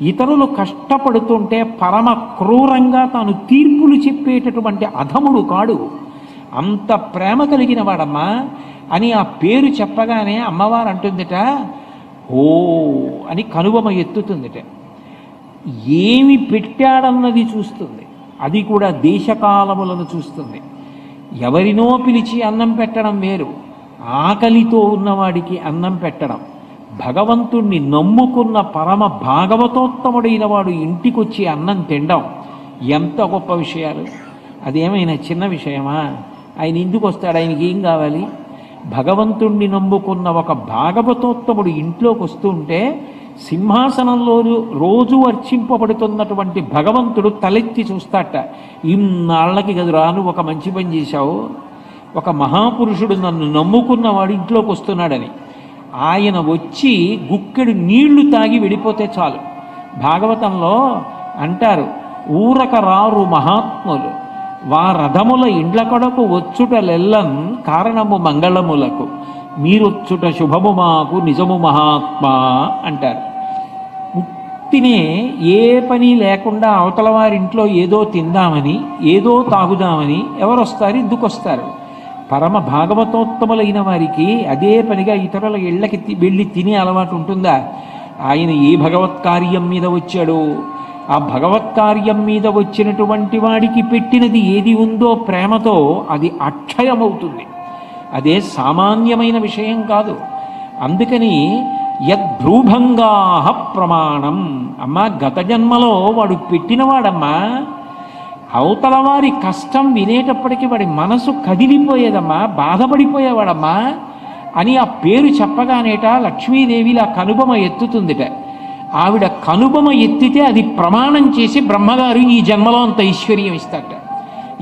ఇతరులు కష్టపడుతుంటే పరమ క్రూరంగా తాను తీర్పులు చెప్పేటటువంటి అధముడు కాడు. అంత ప్రేమ కలిగిన వాడమ్మా అని ఆ పేరు చెప్పగానే అమ్మవారు అంటుందిట, ఓ అని కనుబొమ ఎత్తుతుందిట. ఏమి పెట్టాడన్నది చూస్తుంది, అది కూడా దేశకాలములను చూస్తుంది. ఎవరినో పిలిచి అన్నం పెట్టడం వేరు, ఆకలితో ఉన్నవాడికి అన్నం పెట్టడం. భగవంతుణ్ణి నమ్ముకున్న పరమ భాగవతోత్తముడైన వాడు ఇంటికొచ్చి అన్నం తినడం ఎంత గొప్ప విషయాలు. అదేమైనా చిన్న విషయమా? ఆయన ఇందుకు వస్తాడు, ఆయనకి ఏం కావాలి? భగవంతుణ్ణి నమ్ముకున్న ఒక భాగవతోత్తముడు ఇంట్లోకి వస్తూ ఉంటే సింహాసనంలో రోజు అర్చింపబడుతున్నటువంటి భగవంతుడు తలెత్తి చూస్తాట, ఇన్నాళ్ళకి కదురా నువ్వు ఒక మంచి పని చేశావు, ఒక మహాపురుషుడు నన్ను నమ్ముకున్నవాడు ఇంట్లోకి వస్తున్నాడని. ఆయన వచ్చి గుక్కెడు నీళ్లు తాగి వెళ్ళిపోతే చాలు. భాగవతంలో అంటారు, ఊరక రారు మహాత్ములు వారథముల ఇండ్ల కొడకు వచ్చుటలెల్లన్ కారణము మంగళములకు మీరొచ్చుట శుభము మాకు నిజము మహాత్మా అంటారు. ముక్తినే ఏ పని లేకుండా అవతల వారింట్లో ఏదో తిందామని ఏదో తాగుదామని ఎవరొస్తారు? ఎందుకొస్తారు? పరమ భాగవతోత్తములైన వారికి అదే పనిగా ఇతరుల ఇళ్ళకి వెళ్ళి తినే అలవాటు ఉంటుందా? ఆయన ఏ భగవత్కార్యం మీద వచ్చాడో ఆ భగవత్కార్యం మీద వచ్చినటువంటి వాడికి పెట్టినది ఏది ఉందో ప్రేమతో అది అక్షయమవుతుంది. అదే సామాన్యమైన విషయం కాదు. అందుకని యద్భ్రూభంగాః ప్రమాణం. అమ్మా గత జన్మలో వాడు పెట్టినవాడమ్మా, అవతల వారి కష్టం వినేటప్పటికీ వాడి మనసు కదిలిపోయేదమ్మా, బాధపడిపోయేవాడమ్మా అని ఆ పేరు చెప్పగానేట లక్ష్మీదేవిలా కనుబొమ ఎత్తుతుందిట. ఆవిడ కనుబొమ ఎత్తితే అది ప్రమాణం చేసి బ్రహ్మగారు ఈ జన్మలో అంత ఐశ్వర్యం ఇస్తాట.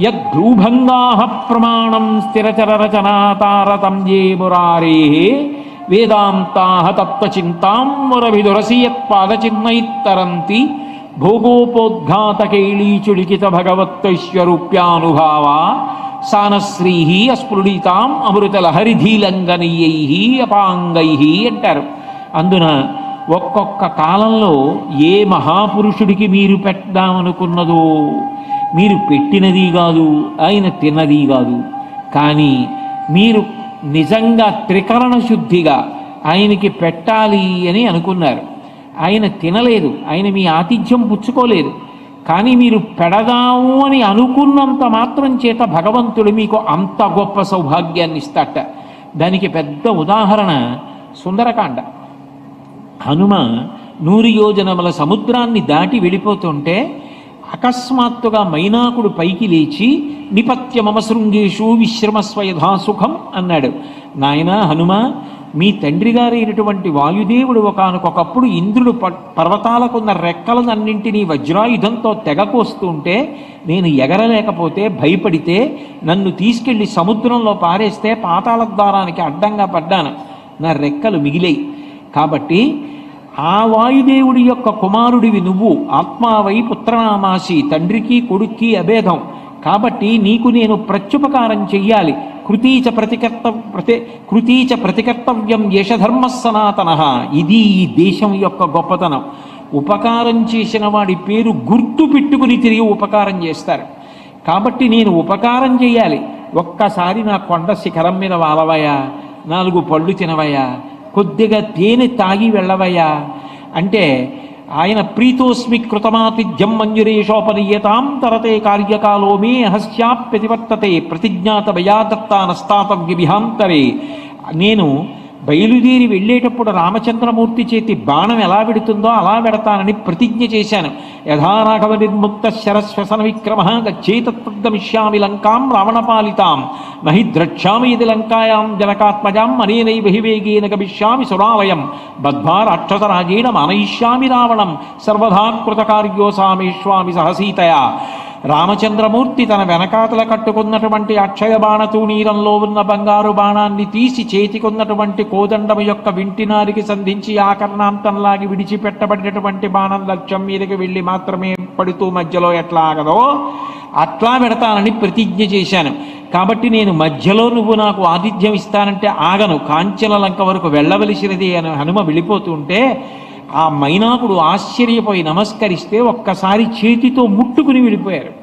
యద్భ్రూభంగాః ప్రమాణం స్థిరచరరచనా తారతంయే మురారే వేదాంతాః తత్వచింతాంబురభిదురసి యత్పాదచిన్మైత్తరంతి భోగోపోద్ఘాతకైళీచులికిత భగవత్వైశ్వరూప్యానుభావ సానశ్రీః అస్ఫురణీతాం అమృతలహరిధీలంఘనీయైః అపాంగైః అంటారు. అందున ఒక్కొక్క కాలంలో ఏ మహాపురుషుడికి మీరు పెట్టామనుకున్నదో మీరు పెట్టినది కాదు, ఆయన తిన్నది కాదు. కానీ మీరు నిజంగా త్రికరణ శుద్ధిగా ఆయనకి పెట్టాలి అని అనుకున్నారు. ఆయన తినలేదు, ఆయన మీ ఆతిథ్యం పుచ్చుకోలేదు. కానీ మీరు పెడదాము అని అనుకున్నంత మాత్రం చేత భగవంతుడు మీకు అంత గొప్ప సౌభాగ్యాన్ని ఇస్తాట. దానికి పెద్ద ఉదాహరణ సుందరకాండ. హనుమ 100 యోజనముల సముద్రాన్ని దాటి వెళ్ళిపోతుంటే అకస్మాత్తుగా మైనాకుడు పైకి లేచి నిపత్యమమ శృంగేషు విశ్రమస్వ యథాసుఖం అన్నాడు. నాయనా హనుమ, మీ తండ్రి గారైనటువంటి వాయుదేవుడు ఒకానొకప్పుడు ఇంద్రుడు పర్వతాలకున్న రెక్కలనన్నింటినీ వజ్రాయుధంతో తెగకోస్తుంటే నేను ఎగరలేకపోతే భయపడితే నన్ను తీసుకెళ్లి సముద్రంలో పారేస్తే పాతాళ ద్వారానికి అడ్డంగా పడ్డాను, నా రెక్కలు మిగిలాయి. కాబట్టి ఆ వాయుదేవుడి యొక్క కుమారుడివి నువ్వు, ఆత్మావై పుత్రనామాసి, తండ్రికి కొడుక్కి అభేదం. కాబట్టి నీకు నేను ప్రత్యుపకారం చెయ్యాలి. కృతీచ ప్రతికర్తవ్యం యశధర్మ సనాతన. ఇది ఈ దేశం యొక్క గొప్పతనం. ఉపకారం చేసిన వాడి పేరు గుర్తు పెట్టుకుని తిరిగి ఉపకారం చేస్తారు. కాబట్టి నేను ఉపకారం చేయాలి. ఒక్కసారి నా కొండ శిఖరం మీద వాలవయ్యా, 4 పళ్ళు తినవయ్యా, కొద్దిగా తేనె తాగి వెళ్ళవయ్యా అంటే ఆయన ప్రీతోస్మి కృతమాతిథ్యం మంజురేషోపనీయతాం తరతే కార్యకాలో మే హస్యాప్యతివర్తతే ప్రతిజ్ఞాత భయాదత్తానస్తాతవ్య విహాంతరే. నేను బయలుదేరి వెళ్ళేటప్పుడు రామచంద్రమూర్తి చేతి బాణం ఎలా వెడుతుందో అలా వెడతానని ప్రతిజ్ఞ చేశాను. యథా రాఘవ నిర్ముక్త శరశ్వసన విక్రమ గచ్చేతద్గమిష్యామి లంకాం రావణపాలితాం నహి ద్రక్ష్యామి ఇది లంకాయాం జనకాత్మజాం అనేనైవ హి వేగేన గమిష్యామి సురాలయం బద్ధ్వా రాక్షసరాజేణ మానయిష్యామి రావణం సర్వదా కృతకార్యోసామేష్వామి సహసీతయా. రామచంద్రమూర్తి తన వెనకాతల కట్టుకున్నటువంటి అక్షయ బాణతూణీరంలో ఉన్న బంగారు బాణాన్ని తీసి చేతికున్నటువంటి కోదండము యొక్క వింటినారికి సంధించి ఆకర్ణాంతంలాగి విడిచిపెట్టబడినటువంటి బాణం లక్ష్యం మీదకి వెళ్ళి మాత్రమే పడుతూ మధ్యలో ఎట్లా ఆగదో అట్లా పెడతానని ప్రతిజ్ఞ చేశాను. కాబట్టి నేను మధ్యలో నువ్వు నాకు ఆతిథ్యం ఇస్తానంటే ఆగను, కాంచన లంక వరకు వెళ్ళవలసినది అని హనుమ వెళ్ళిపోతుంటే ఆ మైనాకుడు ఆశ్చర్యపోయి నమస్కరిస్తే ఒక్కసారి చేతితో ముట్టుకుని వెళ్ళిపోయారు.